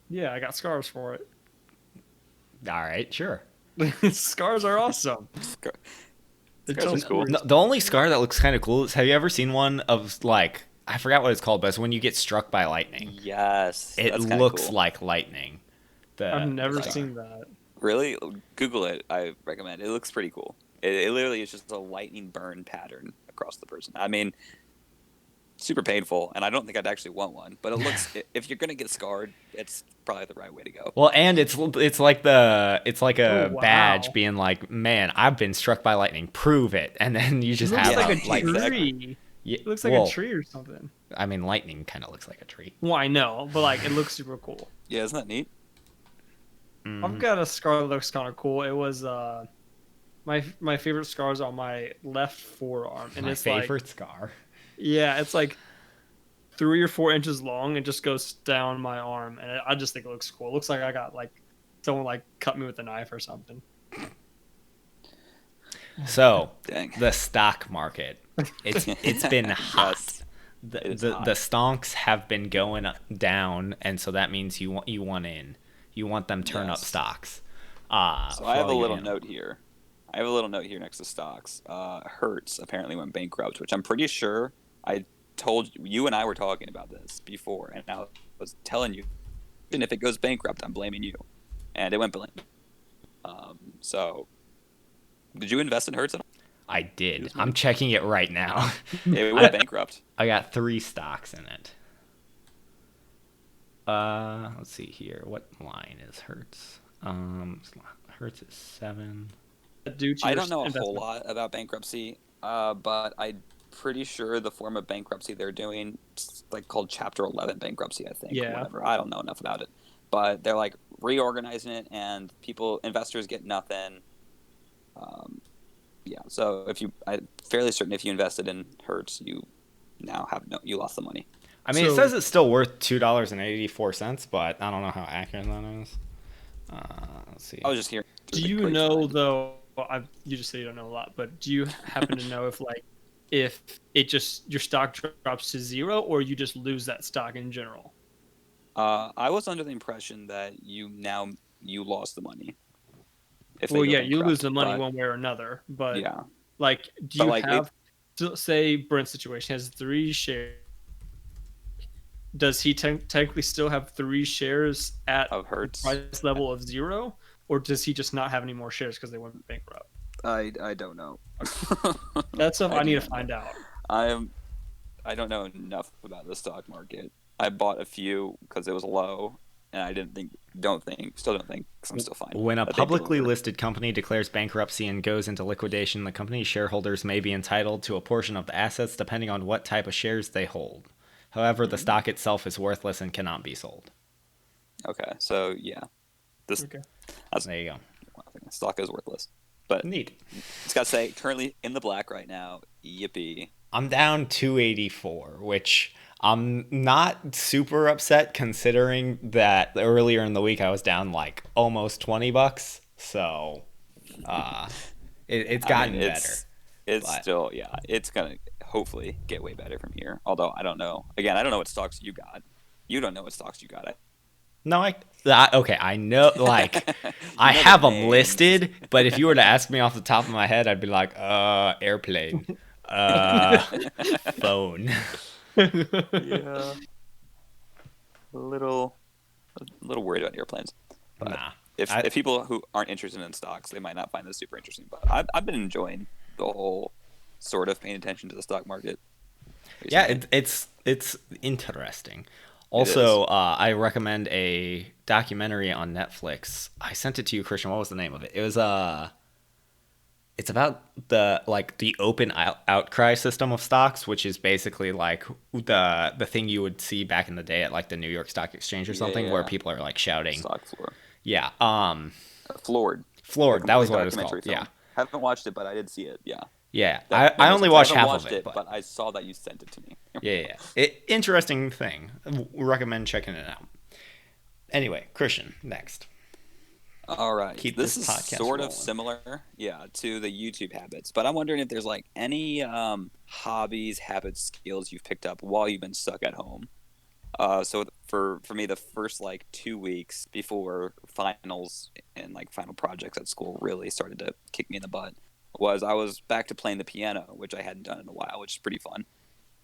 S1: Yeah, I got scars for it.
S2: All right, sure.
S1: Scars are awesome. They
S3: Scars
S1: tell
S3: are cool.
S1: stories.
S2: The only scar that looks kind of cool is, have you ever seen one of like, I forgot what it's called, but it's when you get struck by lightning.
S3: Yes,
S2: It
S3: that's kinda
S2: looks
S3: cool.
S2: like lightning.
S1: I've never
S2: scar.
S1: seen that.
S3: Really, Google it. I recommend. It looks pretty cool. It literally is just a lightning burn pattern across the person. I mean, super painful, and I don't think I'd actually want one. But it looks, if you're gonna get scarred, it's probably the right way to go.
S2: Well, and it's like a
S1: Oh, wow.
S2: badge being like, man, I've been struck by lightning. Prove it, and then you
S1: It
S2: just
S1: looks
S2: have
S1: like a
S2: lightning.
S1: tree.
S3: Exactly.
S2: Yeah,
S1: It looks like
S2: well,
S1: a tree or something.
S2: I mean, lightning kind of looks like a tree.
S1: Well, I know, but like it looks super cool.
S3: Yeah, isn't that neat?
S1: I've got a scar that looks kind of cool. It was my favorite scars on my left forearm, and
S2: My
S1: it's
S2: favorite scar.
S1: yeah, it's like 3 or 4 inches long and just goes down my arm, and I just think it looks cool. It looks like I got like someone like cut me with a knife or something.
S2: So,
S3: Dang.
S2: the stock market. It's been hot.
S3: Yes,
S2: The,
S3: it is
S2: the
S3: hot.
S2: the stonks have been going down, and so that means you want in. You want them turn up
S3: Yes.
S2: stocks.
S3: So I have a little note here. I have a little note here next to stocks. Hertz apparently went bankrupt, which I'm pretty sure I told you and I were talking about this before, and I was telling you, even if it goes bankrupt, I'm blaming you, and it went blank. So, did you invest in Hertz at all?
S2: I did. I'm checking it right now.
S3: It went bankrupt.
S2: I got 3 stocks in it. Let's see here. What line is Hertz? Hertz is 7.
S1: Due to
S3: I
S1: your
S3: don't know a whole
S1: investment.
S3: lot about bankruptcy, but I'm pretty sure the form of bankruptcy they're doing, it's like called Chapter 11 bankruptcy, I think.
S1: Yeah.
S3: Whatever. I don't know enough about it, but they're like reorganizing it, and investors get nothing. Yeah. So I'm fairly certain if you invested in Hertz, you now you lost the money.
S2: I mean, it
S1: So-
S2: says it's still worth $2.84, but I don't know how accurate that is. Let's see.
S3: I was just hearing.
S1: Do you know though? Well, you just say you don't know a lot, but do you happen to know if it just your stock drops to 0 or you just lose that stock in general?
S3: I was under the impression that you lost the money. If they
S1: Well,
S3: go
S1: yeah, you
S3: bankrupt,
S1: lose the money
S3: but-
S1: one way or another, but
S3: Yeah.
S1: like, do
S3: But,
S1: you
S3: like,
S1: have? Say Brent's situation has 3 shares. Does he technically still have 3 shares at
S3: Of Hertz?
S1: price level of 0, or does he just not have any more shares because they went bankrupt?
S3: I don't know.
S1: That's stuff I
S3: do
S1: need to
S3: not
S1: find
S3: know.
S1: out.
S3: I don't know enough about the stock market. I bought a few because it was low, and I still don't think, because I'm still fine.
S2: When a
S3: that they
S2: publicly
S3: deliver.
S2: listed company declares bankruptcy and goes into liquidation, the company's shareholders may be entitled to a portion of the assets depending on what type of shares they hold. However, the stock itself is worthless and cannot be sold.
S3: Okay, so yeah, this
S1: Okay.
S2: There you go.
S3: I think the stock is worthless, but
S2: Neat.
S3: it's got to say currently in the black right now. Yippee!
S2: I'm down 284, which I'm not super upset considering that earlier in the week I was down like almost $20. So it's
S3: I mean,
S2: gotten better.
S3: it's
S2: But
S3: still it's gonna hopefully get way better from here. Although I don't know. Again, I don't know what stocks you got. You don't know what stocks you got.
S2: no, okay, I know, like,
S3: You
S2: I
S3: know the
S2: have them
S3: names.
S2: listed, but if you were to ask me off the top of my head, I'd be like, airplane, phone.
S3: Yeah, a little worried about airplanes. But
S2: Nah.
S3: if people who aren't interested in stocks, they might not find this super interesting. But I've been enjoying the whole sort of paying attention to the stock market
S2: Yeah,
S3: recently.
S2: it's interesting.
S3: It is.
S2: Also, I recommend a documentary on Netflix. I sent it to you, Christian. What was the name of it? It was it's about the open outcry system of stocks, which is basically like the thing you would see back in the day at like the New York Stock Exchange or something, where
S3: Yeah.
S2: people are like shouting.
S3: Stock floor.
S2: Yeah,
S3: Floored. The
S2: floored. That was
S3: complete
S2: what it was called.
S3: documentary
S2: Yeah,
S3: film. Haven't watched it, but I did see it. Yeah.
S2: yeah.
S3: That
S2: I
S3: makes
S2: only
S3: sense. I
S2: watched
S3: haven't
S2: half of
S3: watched
S2: it,
S3: it,
S2: but
S3: but I saw that you sent it to me.
S2: yeah. Interesting thing. Recommend checking it out. Anyway, Christian, next.
S3: All right.
S2: Keep
S3: This
S2: this
S3: is
S2: podcast
S3: sort of
S2: rolling.
S3: similar, to the YouTube habits, but I'm wondering if there's like any hobbies, habits, skills you've picked up while you've been stuck at home. So for me, the first like 2 weeks before finals and like final projects at school really started to kick me in the butt was I was back to playing the piano, which I hadn't done in a while, which is pretty fun.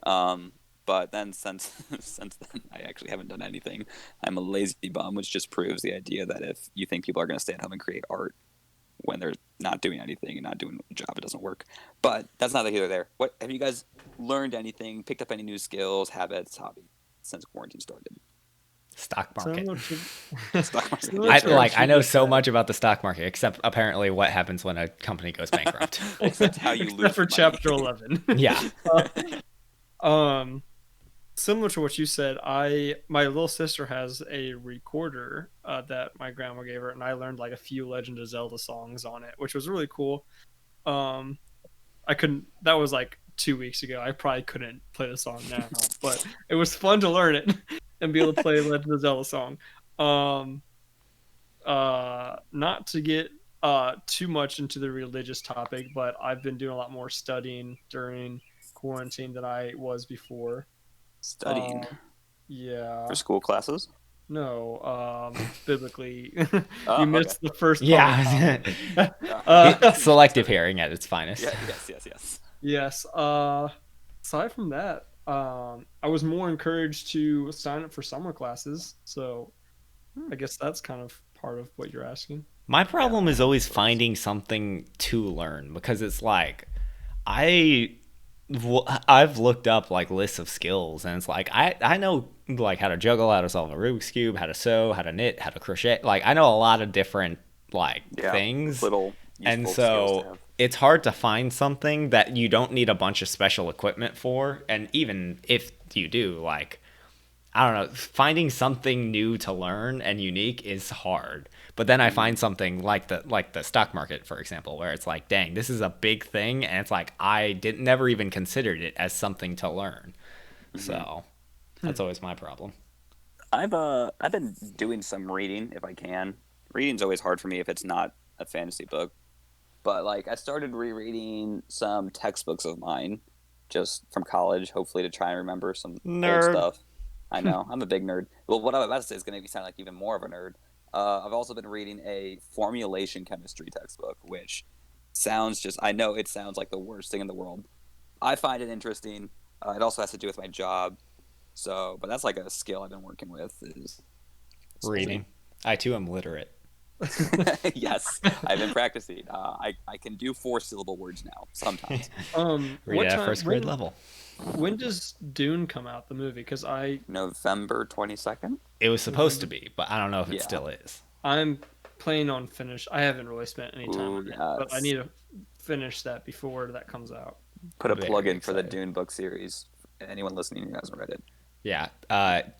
S3: Um, but then since since then, I actually haven't done anything. I'm a lazy bum, which just proves the idea that if you think people are going to stay at home and create art when they're not doing anything and not doing a job, it doesn't work. But that's neither here nor there. What have you guys learned? Anything? Picked up any new skills, habits, hobbies since quarantine started?
S2: Stock market.
S1: Similar to,
S3: Stock market.
S1: similar
S3: Yeah,
S1: to what
S2: I
S1: you
S2: know
S1: just
S2: so
S1: said.
S2: much about the stock market, except apparently what happens when a company goes bankrupt.
S3: except how you
S1: Except
S3: lose
S1: for
S3: your money.
S1: chapter 11.
S2: Yeah.
S1: Um, Similar to what you said, my little sister has a recorder that my grandma gave her, and I learned like a few Legend of Zelda songs on it, which was really cool. Um, I couldn't. That was like 2 weeks ago. I probably couldn't play the song now, but it was fun to learn it and be able to play Legend of Zelda song. Um, Not to get too much into the religious topic, but I've been doing a lot more studying during quarantine than I was before.
S3: Studying
S1: Yeah.
S3: for school classes.
S1: No, biblically,
S3: Oh,
S1: you
S3: okay.
S1: missed the first part of
S2: Yeah.
S1: the topic.
S2: Selective hearing at its finest.
S3: Yeah. Yes.
S1: Yes. Aside from that, I was more encouraged to sign up for summer classes. So I guess that's kind of part of what you're asking.
S2: My problem
S3: Yeah.
S2: is always finding something to learn because it's like I I've looked up like lists of skills and it's like I know like how to juggle, how to solve a Rubik's cube, how to sew, how to knit, how to crochet. Like I know a lot of different like
S3: Yeah.
S2: things.
S3: Little
S2: And
S3: useful skills to
S2: so
S3: have.
S2: it's hard to find something that you don't need a bunch of special equipment for. And even if you do, like I don't know, finding something new to learn and unique is hard. But then I
S3: Mm-hmm.
S2: find something like the stock market, for example, where it's like, dang, this is a big thing, and it's like I didn't never even considered it as something to learn.
S3: Mm-hmm.
S2: So that's always my problem.
S3: I've been doing some reading if I can. Reading's always hard for me if it's not a fantasy book. But like I started rereading some textbooks of mine just from college, hopefully to try and remember some old
S2: Nerd.
S3: stuff. I know, I'm a big nerd. Well, what I'm about to say is going to make me sound like even more of a nerd. I've also been reading a formulation chemistry textbook, which sounds just, I know it sounds like the worst thing in the world. I find it interesting. It also has to do with my job. So, but that's like a skill I've been working with is slowly.
S2: Reading. I too am literate.
S3: Yes, I've been practicing. I can do 4-syllable words now sometimes.
S2: Read it
S1: What
S2: at
S1: time?
S2: first grade level.
S1: When does Dune come out? The movie? Because
S3: November 22nd.
S2: It was supposed to
S1: November.
S2: be, but I don't know if it
S3: Yeah.
S2: still is.
S1: I'm planning on finish. I haven't really spent any time
S3: Ooh,
S1: on it, but I
S3: yes.
S1: need to finish that before that comes out.
S3: Put a plug
S2: Very
S3: in for the
S2: excited.
S3: Dune book series. Anyone listening who hasn't read it.
S2: Yeah,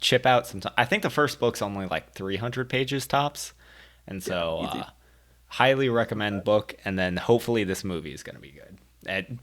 S2: chip out some time. I think the first book's only like 300 pages tops, and
S3: Yeah,
S2: so
S3: easy.
S2: highly recommend book. And then hopefully this movie is gonna be good.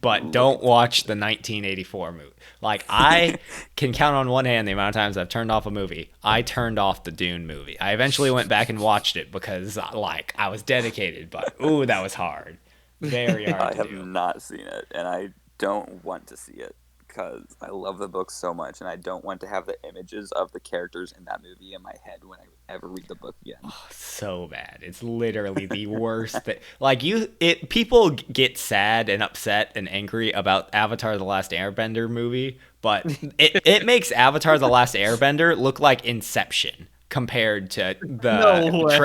S2: But
S3: Looking
S2: don't
S3: forward
S2: watch
S3: to
S2: the 1984 movie. Like I can count on one hand the amount of times I've turned off a movie. I turned off the Dune movie. I eventually went back and watched it because like I was dedicated, but ooh, that was hard. Very
S3: it.
S2: hard
S3: I
S2: to
S3: have
S2: do.
S3: not seen it, and I don't want to see it because I love the book so much, and I don't want to have the images of the characters in that movie in my head when I ever read the book again.
S2: So bad. It's literally the worst thing. Like people get sad and upset and angry about Avatar: The Last Airbender movie, but it makes Avatar: The Last Airbender look like Inception compared to
S1: No
S2: the
S1: way.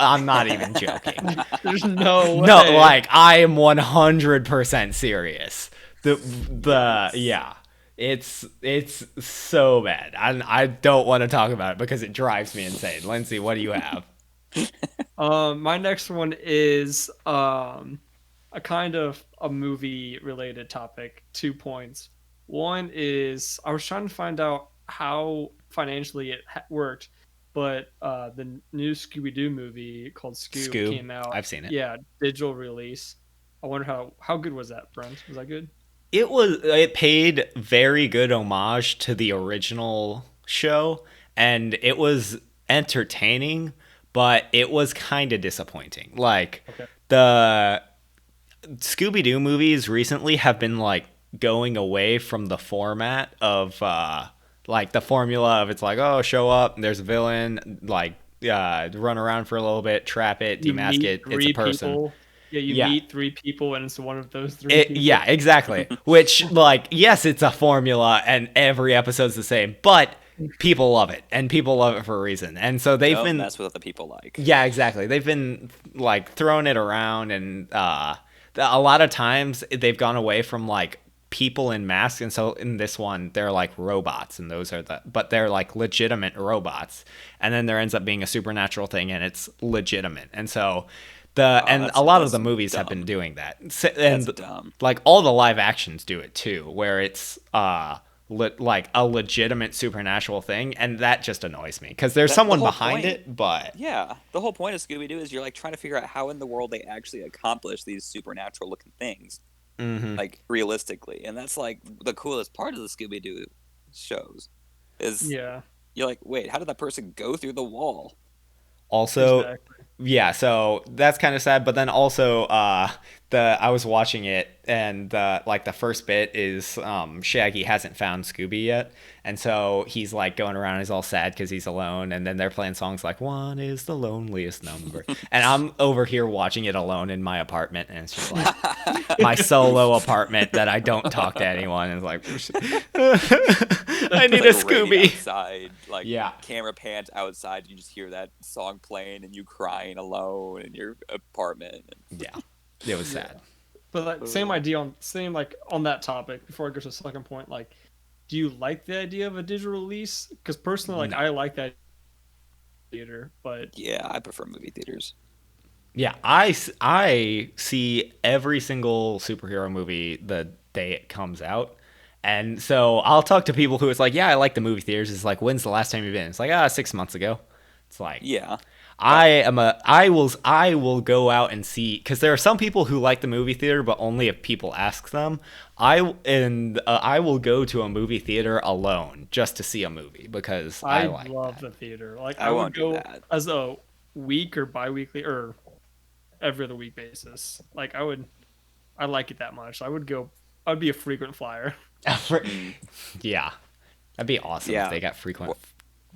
S2: I'm not even joking.
S1: There's no
S2: No,
S1: way.
S2: like I am 100% serious. The
S3: Yikes.
S2: yeah. It's so bad. I don't want to talk about it because it drives me insane. Lindsay, what do you have?
S1: My next one is a kind of a movie related topic. 2 points. One is I was trying to find out how financially it worked, but the new Scooby Doo movie called Scoob
S2: Scoob.
S1: came out.
S2: I've seen it.
S1: Yeah, digital release. I wonder how good was that, Brent? Was that good?
S2: It paid very good homage to the original show, and it was entertaining, but it was kind of disappointing. Like
S1: Okay.
S2: the Scooby Doo movies recently have been like going away from the format of like the formula of it's like, oh, show up, there's a villain, like run around for a little bit, trap it,
S1: You
S2: demask
S1: meet
S2: it, it's a
S1: three
S2: person.
S1: people. Yeah, you
S2: Yeah.
S1: meet three people, and it's one of those three
S2: Yeah,
S1: people.
S2: exactly. Which, like, yes, it's a formula and every episode's the same, but people love it and people love it for a reason. And so they've
S3: Don't
S2: been,
S3: mess with what the people like.
S2: yeah, exactly. They've been like throwing it around, and a lot of times they've gone away from like people in masks, and so in this one they're like robots, and those are but they're like legitimate robots, and then there ends up being a supernatural thing, and it's legitimate, and so
S3: Oh,
S2: and a lot of
S3: that's
S2: the movies have been
S3: dumb.
S2: doing that,
S3: That's
S2: and
S3: dumb.
S2: like all the live actions do it too, where it's like a legitimate supernatural thing, and that just annoys me because there's
S3: The
S2: someone
S3: whole
S2: behind
S3: point.
S2: it, but
S3: Yeah, the whole point of Scooby Doo is you're like trying to figure out how in the world they actually accomplish these supernatural looking things, like realistically, and that's like the coolest part of the Scooby Doo shows is
S1: Yeah,
S3: you're like, wait, how did that person go through the wall?
S2: also
S1: exactly.
S2: yeah, so that's kind of sad, but then also the I was watching it, and like the first bit is Shaggy hasn't found Scooby yet, and so he's like going around, he's all sad because he's alone, and then they're playing songs like one is the loneliest number, and I'm over here watching it alone in my apartment, and it's just like my solo apartment that I don't talk to anyone, and it's like I
S3: It's
S2: need a
S3: like raining
S2: Scooby.
S3: outside, like
S2: Yeah.
S3: camera pans outside, you just hear that song playing and you crying alone in your apartment.
S2: Yeah, it was
S1: Yeah.
S2: sad.
S1: But like same
S3: Ugh.
S1: idea on same like on that topic. Before I go to the second point, like, do you like the idea of a digital release? Because personally, like
S2: No.
S1: I like that theater, but
S3: Yeah, I prefer movie theaters.
S2: Yeah, I see every single superhero movie the day it comes out. And so I'll talk to people who it's like, yeah, I like the movie theaters. It's like, when's the last time you've been? It's like, 6 months ago. It's like,
S3: Yeah,
S2: I am a I will go out and see, because there are some people who like the movie theater, but only if people ask them. I will go to a movie theater alone just to see a movie because I
S1: I
S2: like
S1: love
S2: that.
S1: the theater. Like
S3: I
S1: I would
S3: won't do
S1: go
S3: that.
S1: as a week or bi-weekly or every other week basis. Like I like it that much. I would go. I'd be a frequent flyer.
S3: Mm,
S2: Yeah, that'd be awesome if
S3: yeah,
S2: they got frequent
S3: Wh-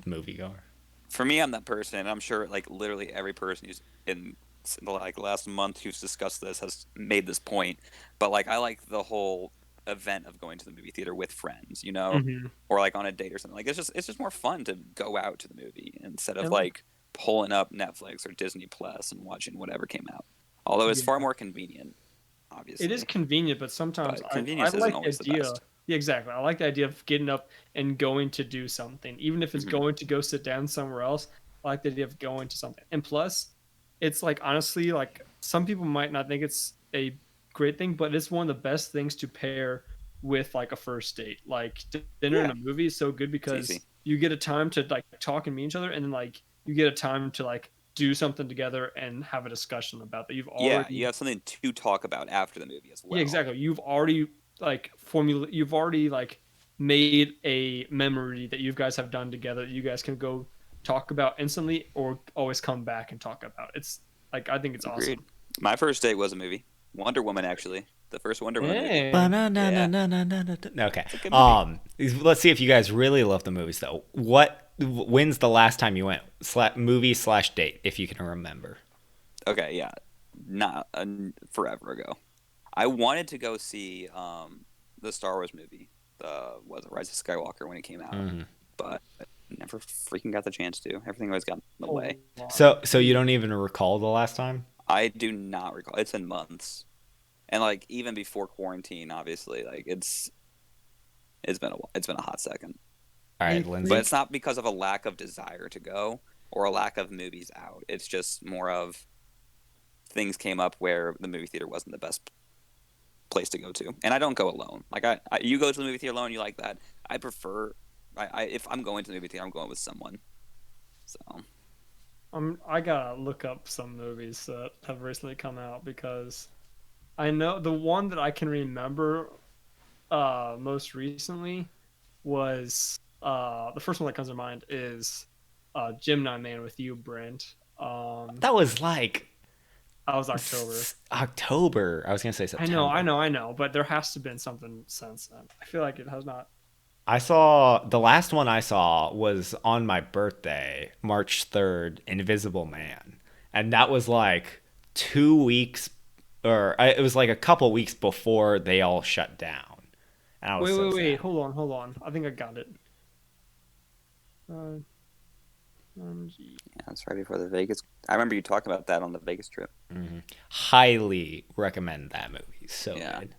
S2: moviegoer.
S3: for me, I'm that person, and I'm sure like literally every person who's in the like last month who's discussed this has made this point. But like, I like the whole event of going to the movie theater with friends,
S1: Hmm.
S3: or like on a date or something. Like it's just more fun to go out to the movie instead of
S1: And
S3: like pulling up Netflix or Disney Plus and watching whatever came out. Although it's far
S1: Yeah.
S3: more convenient,
S1: It is
S3: obviously.
S1: convenient, but sometimes
S3: But
S1: I
S3: convenience isn't
S1: like the
S3: always the
S1: idea.
S3: best.
S1: Yeah, exactly. I like the idea of getting up and going to do something, even if it's
S3: Hmm.
S1: going to go sit down somewhere else. I like the idea of going to something. And plus, it's like honestly, like some people might not think it's a great thing, but it's one of the best things to pair with like a first date. Like dinner and
S3: Yeah,
S1: a movie is so good
S3: it's easy.
S1: because you get a time to like talk and meet each other, and then like you get a time to like do something together and have a discussion about that. You've
S3: Yeah,
S1: already
S3: you have something to talk about after the movie as
S1: yeah,
S3: well.
S1: exactly. You've already like made a memory that you guys have done together that you guys can go talk about instantly or always come back and talk about. It's like I think it's
S3: Agreed.
S1: awesome.
S3: My first date was a movie. Wonder Woman, actually. The first Wonder Woman movie.
S1: Dang.
S3: Yeah,
S2: Okay.
S3: it's a good movie.
S2: Let's see if you guys really love the movies though. When's the last time you went movie slash date, if you can remember?
S3: Okay, yeah. Not forever ago. I wanted to go see the Star Wars movie, the was it Rise of Skywalker when it came out,
S2: Hmm.
S3: but never freaking got the chance to. Everything always got in the way.
S1: Hold on.
S2: So you don't even recall the last time?
S3: I do not recall. It's in months, and like even before quarantine, obviously, like it's been a hot second.
S2: All
S1: I
S2: right,
S3: But
S2: Lindsay.
S1: think
S3: it's not because of a lack of desire to go or a lack of movies out. It's just more of things came up where the movie theater wasn't the best place to go to, and I don't go alone. Like you go to the movie theater alone, you like that. I prefer, if I'm going to the movie theater, I'm going with someone. So
S1: I gotta look up some movies that have recently come out because I know the one that I can remember most recently was the first one that comes to mind is Gemini Man with you, Brent.
S2: That was like
S1: That was October.
S2: October. I was gonna say September.
S1: I know, but there has to have been something since then. I feel like it has not.
S2: I saw the last one I saw was on my birthday, March 3rd, Invisible Man. And that was like 2 weeks, it was like a couple weeks before they all shut down. And I was so
S1: Wait.
S2: sad.
S1: Hold on. I think I got it. Uh,
S3: yeah, that's right before the Vegas. I remember you talking about that on the Vegas trip.
S2: Highly recommend that movie. So
S3: Yeah.
S2: good.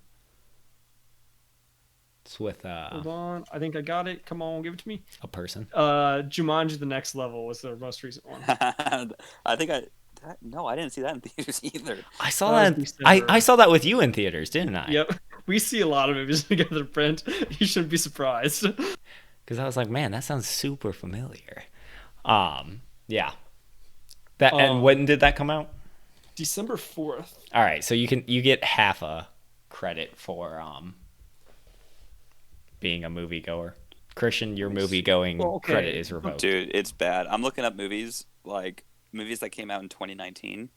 S2: It's with
S1: hold on. I think I got it. Come on, give it to me.
S2: a person.
S1: Jumanji: The Next Level was the most recent one.
S3: I think no, I didn't see that in theaters either.
S2: I saw
S1: That was
S2: that. I
S1: December.
S2: saw that with you in theaters, didn't I?
S1: Yep. We see a lot of movies together, Brent. You shouldn't be surprised.
S2: Because I was like, man, that sounds super familiar. Yeah. That and
S1: Um,
S2: when did that come out?
S1: December 4th.
S2: All right, so you get half a credit for being a moviegoer. Christian, your movie going
S1: Well, okay.
S2: credit is revoked.
S3: Dude, it's bad. I'm looking up movies like movies that came out in 2019.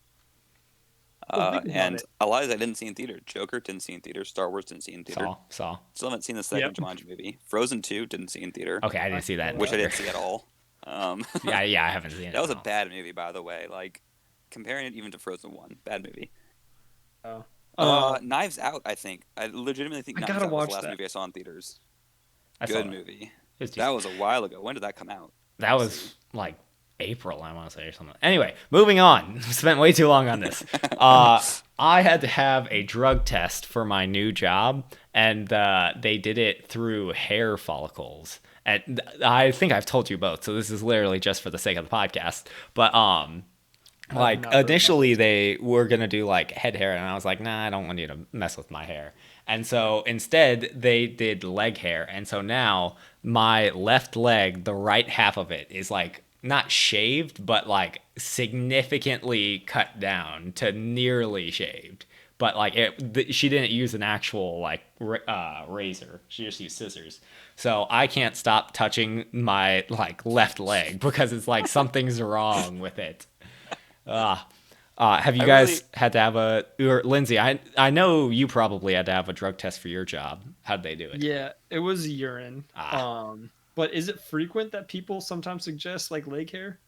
S1: Well, think about
S3: And
S1: it.
S3: a lot of these I didn't see in theater. Joker didn't see in theater. Star Wars didn't see in theater.
S2: Saw.
S3: Still haven't seen the
S1: Yep.
S3: second Jumanji movie. Frozen 2 didn't see in theater,
S2: Okay, I didn't see that.
S3: which I
S2: Either.
S3: didn't see at all.
S2: Yeah, I haven't seen it.
S3: That was
S2: at
S3: a
S2: all.
S3: bad movie, by the way. Like comparing it even to Frozen 1, bad movie.
S1: Oh. Um,
S3: Knives Out, I think. I legitimately think
S1: I
S3: Knives
S1: gotta
S3: Out was the
S1: watch
S3: last
S1: that.
S3: movie I saw in theaters.
S2: I saw
S3: Good
S2: that.
S3: movie.
S2: It was
S3: That
S2: decent.
S3: was a while ago. When did that come out?
S2: That was like April, I want to say, or something. Anyway, moving on. Spent way too long on this. I had to have a drug test for my new job, and they did it through hair follicles. And I think I've told you both, so this is literally just for the sake of the podcast. But
S1: I've
S2: like
S1: not heard about
S2: initially
S1: this.
S2: they were gonna do like head hair, and I was like, nah, I don't want you to mess with my hair. And so instead they did leg hair, and so now my left leg, the right half of it, is like not shaved, but like significantly cut down to nearly shaved. But like she didn't use an actual like razor. She just used scissors. So I can't stop touching my like left leg because it's like something's wrong with it. Have you
S3: I
S2: guys
S3: really
S2: had to have or Lindsay? I know you probably had to have a drug test for your job. How'd they do it?
S1: Yeah, it was urine.
S2: Ah.
S1: But is it frequent that people sometimes suggest like leg hair?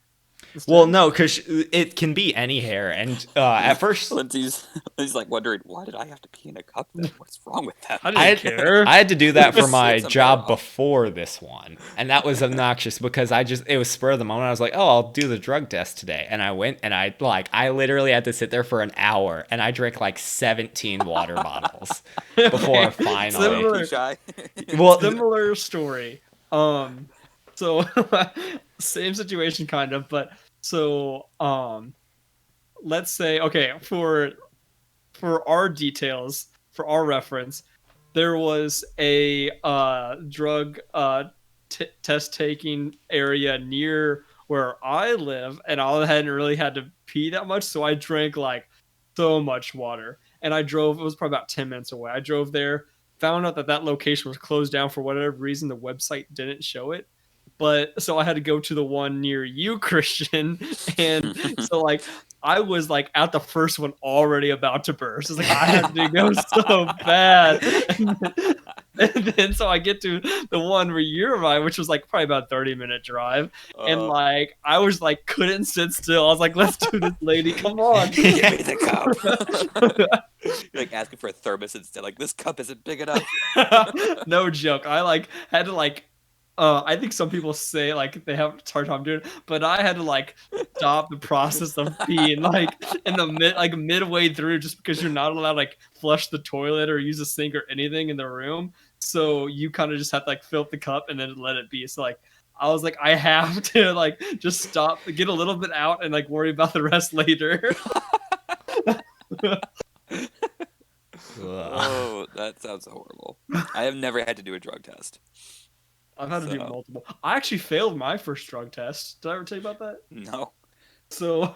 S2: Well,
S1: instead?
S2: no, because it can be any hair, and at first
S3: Lindsay's like wondering, why did I have to pee in a cup then? What's wrong with that?
S1: I
S2: I
S1: didn't care.
S2: I had to do that
S3: You
S2: for
S3: slick
S2: my
S3: some hair
S2: job
S3: off.
S2: before this one, and that was obnoxious because it was spur of the moment. I was like, oh, I'll do the drug test today, and I went and I literally had to sit there for an hour, and I drank like 17 water bottles before
S1: Okay,
S3: He's a little
S2: finally.
S3: pee
S1: similar
S3: shy.
S2: Well,
S1: similar story. So same situation kind of, but so let's say okay, for our details, for our reference, there was a drug test taking area near where I live, and I hadn't really had to pee that much, so I drank like so much water. And I drove, it was probably about 10 minutes away. I drove there, found out that that location was closed down for whatever reason, the website didn't show it. But so I had to go to the one near you, Christian. And so, like, I was like at the first one already about to burst. It's like I had to go so bad. And then so I get to the one where you're right, which was like probably about a 30-minute drive. And
S3: uh,
S1: like I was like couldn't sit still. I was like, let's do this, lady. Come on.
S3: Give me the cup. You're like asking for a thermos instead. Like this cup isn't big enough.
S1: No joke. I like had to like I think some people say like they have a hard time doing it, but I had to like stop the process of peeing like in the midway through just because you're not allowed to like flush the toilet or use a sink or anything in the room. So you kind of just have to like fill up the cup and then let it be. So like I was like, I have to like just stop, get a little bit out and like worry about the rest later.
S3: Oh, that sounds horrible. I have never had to do a drug test.
S1: I've had to do
S3: So
S1: multiple. I actually failed my first drug test. Did I ever tell you about that?
S3: no.
S1: So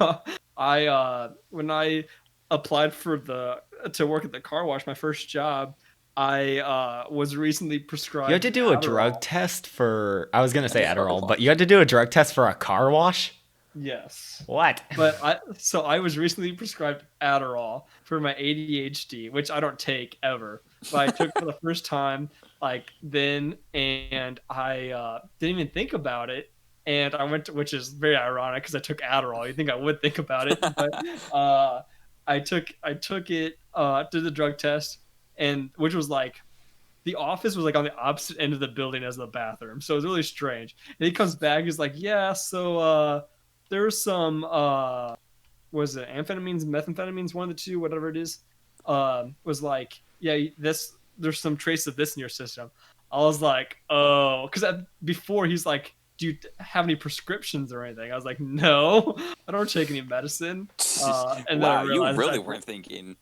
S1: I when I applied for the to work at the car wash, my first job, I was recently
S2: you had
S1: prescribed
S2: to do a drug
S1: Adderall.
S2: test for. I was gonna say
S3: Car
S2: Adderall, but
S3: wash.
S2: you had to do a drug test for a car wash.
S1: Yes.
S2: What?
S1: But I was recently prescribed Adderall for my ADHD, which I don't take ever. But I took for the first time like then, and I didn't even think about it. And I went to, which is very ironic because I took Adderall. You think I would think about it, but uh, I took it, did the drug test, and which was like the office was like on the opposite end of the building as the bathroom. So it was really strange. And he comes back, he's like, yeah, so there's some was it amphetamines, methamphetamines, one of the two, whatever it is. Was like, yeah, this there's some trace of this in your system. I was like, oh, because before he's like, do you have any prescriptions or anything? I was like, no, I don't take any medicine. And then I
S3: Wow, you
S1: realized
S3: really weren't thinking.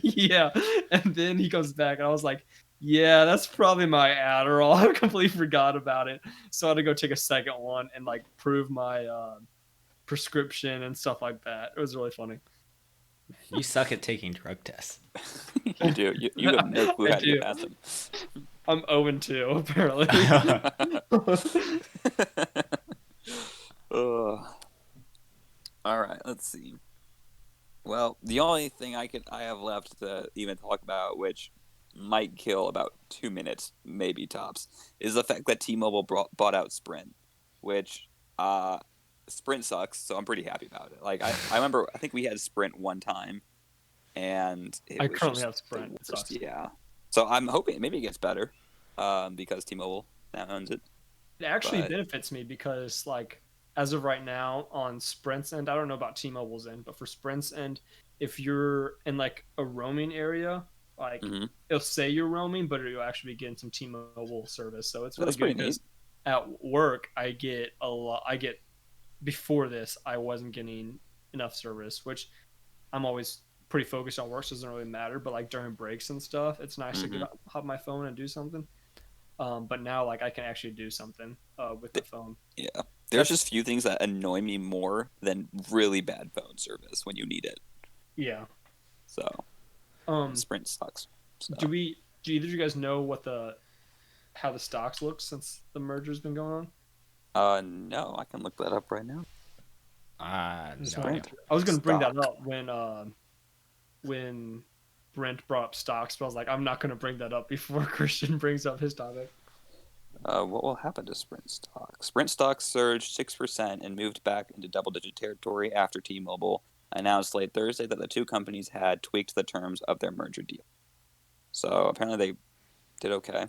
S1: yeah. And then he comes back, and I was like, yeah, that's probably my Adderall. I completely forgot about it. So I had to go take a second one and like prove my prescription and stuff like that. It was really funny.
S2: You suck at taking drug tests.
S3: You do. You have no clue
S1: I
S3: how to
S1: do.
S3: get past them.
S1: I'm 0-2, apparently.
S3: Ugh. All right, let's see. Well, the only thing I have left to even talk about, which might kill about 2 minutes, maybe tops, is the fact that T-Mobile bought out Sprint, which Sprint sucks. So I'm pretty happy about it. Like I remember, I think we had Sprint one time, and it
S1: I
S3: was
S1: currently
S3: just
S1: have
S3: the
S1: Sprint. It
S3: worst.
S1: sucks.
S3: Yeah. So I'm hoping maybe it gets better, because T-Mobile now owns it.
S1: It actually
S3: But
S1: benefits me because, like, as of right now, on Sprint's end, I don't know about T-Mobile's end, but for Sprint's end, if you're in like a roaming area, like
S3: mhm.
S1: it'll say you're roaming, but you'll actually be getting some T-Mobile service. So it's really
S3: That's
S1: good
S3: pretty neat.
S1: because at work I get a lot. I get before this I wasn't getting enough service, which I'm always pretty focused on work, so it doesn't really matter. But like during breaks and stuff, it's nice to get
S3: Hmm.
S1: up, hop my phone and do something. But now like I can actually do something with my phone.
S3: Yeah. There's
S1: That's
S3: just few things that annoy me more than really bad phone service when you need it.
S1: yeah.
S3: So
S1: Um,
S3: Sprint sucks. So
S1: do either of you guys know what the how the stocks look since the merger's been going on?
S3: no, I can look that up right now.
S1: I just
S2: No idea.
S3: Sprint
S1: I was going to bring that
S3: stock.
S1: up when Brent brought up stocks, but I was like, I'm not going to bring that up before Christian brings up his topic.
S3: What will happen to Sprint stock? Sprint stock surged 6% and moved back into double-digit territory after T-Mobile announced late Thursday that the two companies had tweaked the terms of their merger deal. So apparently they did okay.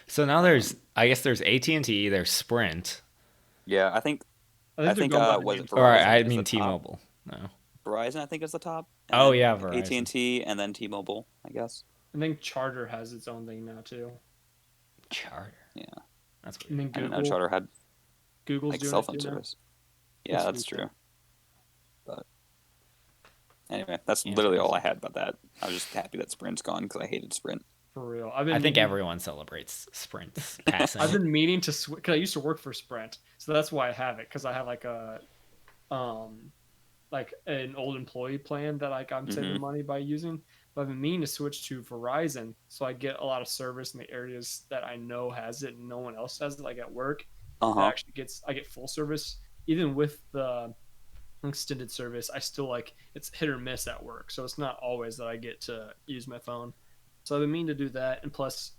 S2: So now I guess there's AT&T, there's Sprint.
S3: Yeah,
S1: I think
S3: I
S1: they're
S3: think
S1: going by the
S3: was it
S1: names.
S2: Or
S3: Verizon
S2: I
S3: is the
S2: mean
S3: top.
S2: T-Mobile. No.
S3: Verizon I think is the top, and
S2: Oh
S3: then
S2: yeah,
S3: AT and
S2: Verizon.
S3: T, and then T-Mobile, I guess.
S1: I think Charter has its own thing now too.
S2: Charter.
S3: Yeah,
S2: That's
S1: And
S2: weird.
S1: then
S3: I didn't know Charter had
S1: Google's
S3: like
S1: doing
S3: cell
S1: it
S3: phone
S1: too now.
S3: service. Yeah,
S1: It's
S3: that's
S1: recent.
S3: true. But anyway, that's literally all I
S2: Interesting.
S3: had about that. I was just happy that Sprint's gone because I hated Sprint.
S1: For real.
S2: I think everyone celebrates Sprint's passing.
S1: I've been meaning to switch because I used to work for Sprint, so that's why I have it. Because I have like an old employee plan that like I'm saving
S3: Mm-hmm.
S1: money by using. But I've been meaning to switch to Verizon, so I get a lot of service in the areas that I know has it and no one else has it. Like at work, that
S3: Uh-huh.
S1: actually gets I get full service even with the extended service. I still like it's hit or miss at work, so it's not always that I get to use my phone. So I've been meaning to do that, and plus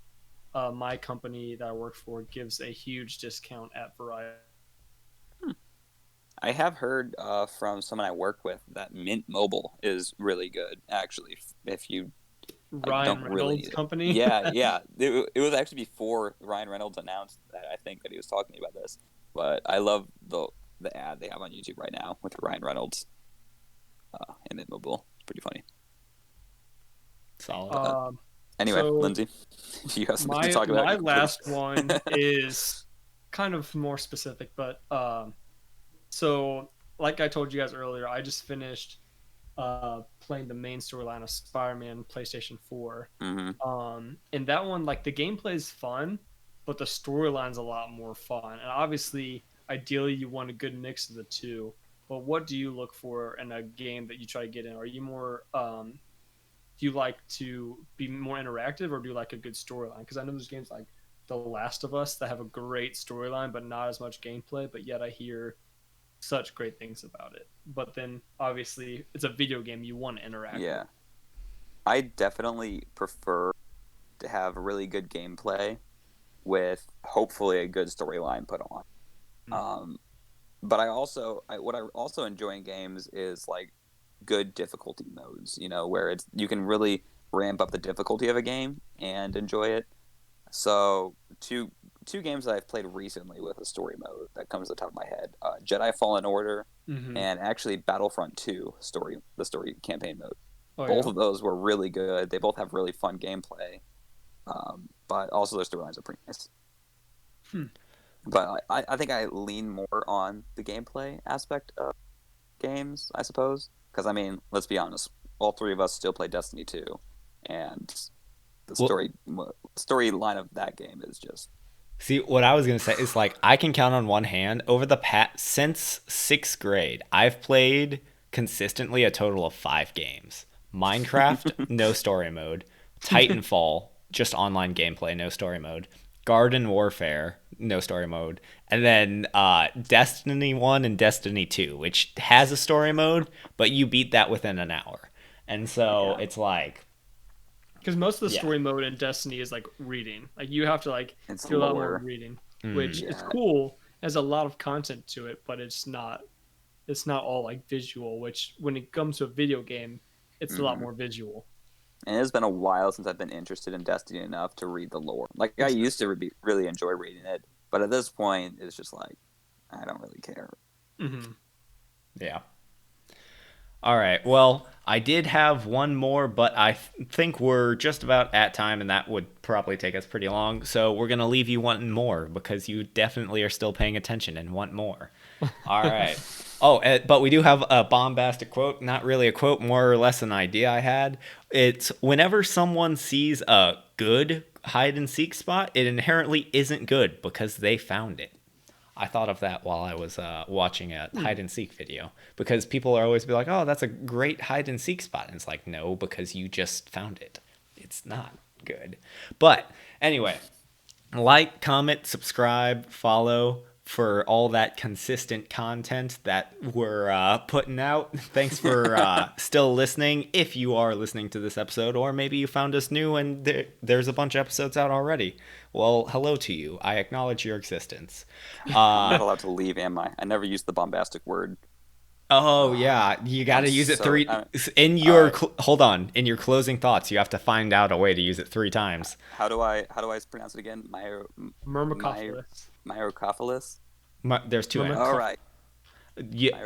S1: my company that I work for gives a huge discount at Verizon.
S3: I have heard from someone I work with that Mint Mobile is really good, actually, if you like
S1: Ryan
S3: don't really
S1: Reynolds
S3: need it.
S1: company.
S3: Yeah. It was actually before Ryan Reynolds announced that I think that he was talking about this. But I love the ad they have on YouTube right now with Ryan Reynolds and Mint Mobile. It's pretty funny.
S2: Solid.
S3: Anyway,
S1: So
S3: Lindsay, do you have something to
S1: my
S3: talk about?
S1: my
S3: You can please.
S1: last one is kind of more specific, but so like I told you guys earlier, I just finished playing the main storyline of Spider-Man PlayStation 4.
S3: Mm-hmm.
S1: And that one, like the gameplay is fun, but the storyline's a lot more fun. And obviously, ideally, you want a good mix of the two. But what do you look for in a game that you try to get in? Are you more do you like to be more interactive, or do you like a good storyline? Because I know there's games like The Last of Us that have a great storyline but not as much gameplay, but yet I hear such great things about it. But then obviously it's a video game you want to interact with.
S3: Yeah, I definitely prefer to have really good gameplay with hopefully a good storyline put on. Um, but what I also enjoy in games is like good difficulty modes, where you can really ramp up the difficulty of a game and enjoy it. So two games that I've played recently with a story mode that comes to the top of my head: Jedi Fallen Order,
S1: Mm-hmm.
S3: and actually Battlefront 2 the story campaign mode.
S1: Oh
S3: Both
S1: yeah.
S3: of those were really good. They both have really fun gameplay, but also their storylines are pretty nice.
S1: Hmm.
S3: But I think I lean more on the gameplay aspect of games, I suppose. Because, I mean, let's be honest, all three of us still play Destiny 2, and the
S2: Well,
S3: storyline of that game is just.
S2: see, what I was gonna say is like I can count on one hand over the past since sixth grade. I've played consistently a total of 5 games. Minecraft, no story mode. Titanfall, just online gameplay, no story mode. Garden Warfare, no story mode. And then Destiny 1 and Destiny 2, which has a story mode, but you beat that within an hour. And so
S3: Yeah,
S2: it's like,
S1: Because most of the
S2: yeah.
S1: story mode in Destiny is like reading. Like you have to like
S3: it's
S1: do a lot more
S3: lore.
S1: reading, which
S2: Mm,
S1: it's
S3: Yeah.
S1: cool. Has a lot of content to it, but it's not all like visual. Which when it comes to a video game, it's a lot
S3: Hmm.
S1: more visual.
S3: And it's been a while since I've been interested in Destiny enough to read the lore. Like, I
S1: Exactly.
S3: used to really enjoy reading it, but at this point, it's just like, I don't really care.
S1: Mm-hmm.
S2: yeah. All right. Well, I did have one more, but I think we're just about at time, and that would probably take us pretty long. So we're going to leave you wanting more because you definitely are still paying attention and want more. All right. Oh, but we do have a bombastic quote. Not really a quote, more or less an idea I had. It's whenever someone sees a good hide and seek spot, it inherently isn't good because they found it. I thought of that while I was watching a hide and seek video because people are always be like, "Oh, that's a great hide and seek spot," and it's like, no, because you just found it. It's not good. But anyway, like, comment, subscribe, follow. for all that consistent content that we're putting out. Thanks for still listening, if you are listening to this episode, or maybe you found us new and there's a bunch of episodes out already. Well, hello to you. I acknowledge your existence.
S3: I'm not allowed to leave, am I? I never used the bombastic word.
S2: Oh yeah, you got to use it three in your hold on, in your closing thoughts. You have to find out a way to use it 3 times.
S3: How do I pronounce it again? Myrmecophilus.
S2: There's 2 N's.
S3: All right.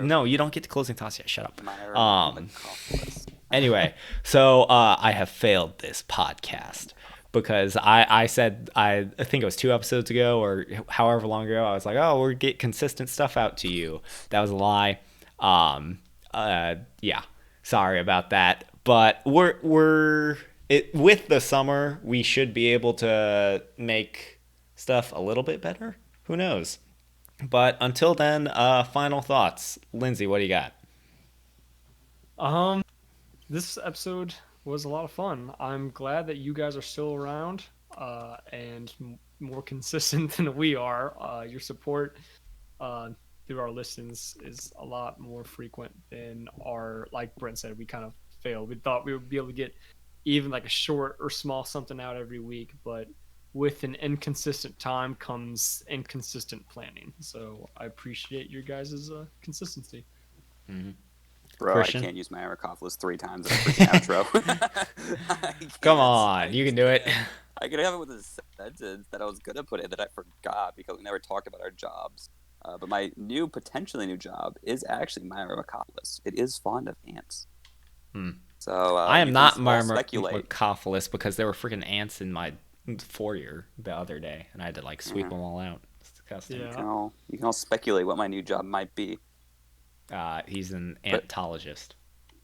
S2: No, you don't get to closing thoughts yet. Shut up.
S3: Myrmecophilus.
S2: Anyway, so I have failed this podcast because I said, I think it was 2 episodes ago or however long ago, I was like, oh, we'll get consistent stuff out to you. That was a lie. Yeah, sorry about that. But with the summer, we should be able to make stuff a little bit better. Who knows? But until then, final thoughts. Lindsay, what do you got?
S1: This episode was a lot of fun. I'm glad that you guys are still around and more consistent than we are. Your support through our listens is a lot more frequent than like Brent said, we kind of failed. We thought we would be able to get even like a short or small something out every week, but with an inconsistent time comes inconsistent planning. So I appreciate your guys' consistency.
S2: Mm-hmm.
S3: Bro,
S2: Christian?
S3: I can't use Myrmecophilus 3 times in a freaking outro.
S2: Come on, you can do it.
S3: I could have it with a sentence that I was going to put in that I forgot because we never talked about our jobs. But my potentially new job is actually Myrmecophilus. It is fond of ants. So
S2: I am not Myrmecophilus because there were freaking ants in my foyer the other day, and I had to like sweep them all out. It's disgusting.
S1: Yeah.
S3: You can all speculate what my new job might be.
S2: He's an antologist.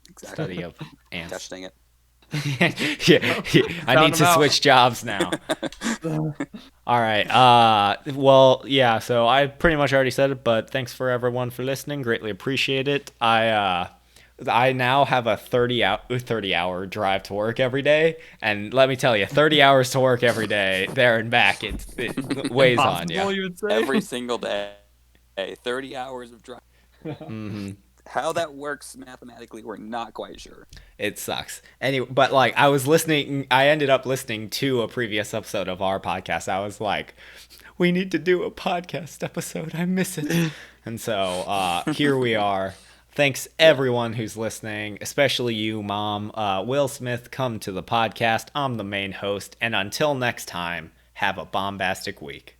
S3: Exactly.
S2: Study of ants.
S3: Testing it.
S2: Yeah. I need to switch jobs now. All right. Well, yeah. So I pretty much already said it, but thanks for everyone for listening. Greatly appreciate it. I now have a 30-hour drive to work every day, and let me tell you, 30 hours to work every day, there and back, it weighs on you.
S1: You would say?
S3: Every single day. 30 hours of drive.
S2: Mm-hmm.
S3: How that works mathematically, we're not quite sure.
S2: It sucks. Anyway, but like I ended up listening to a previous episode of our podcast. I was like, we need to do a podcast episode. I miss it. And so here we are. Thanks everyone who's listening, especially you, Mom. Will Smith, come to the podcast. I'm the main host. And until next time, have a bombastic week.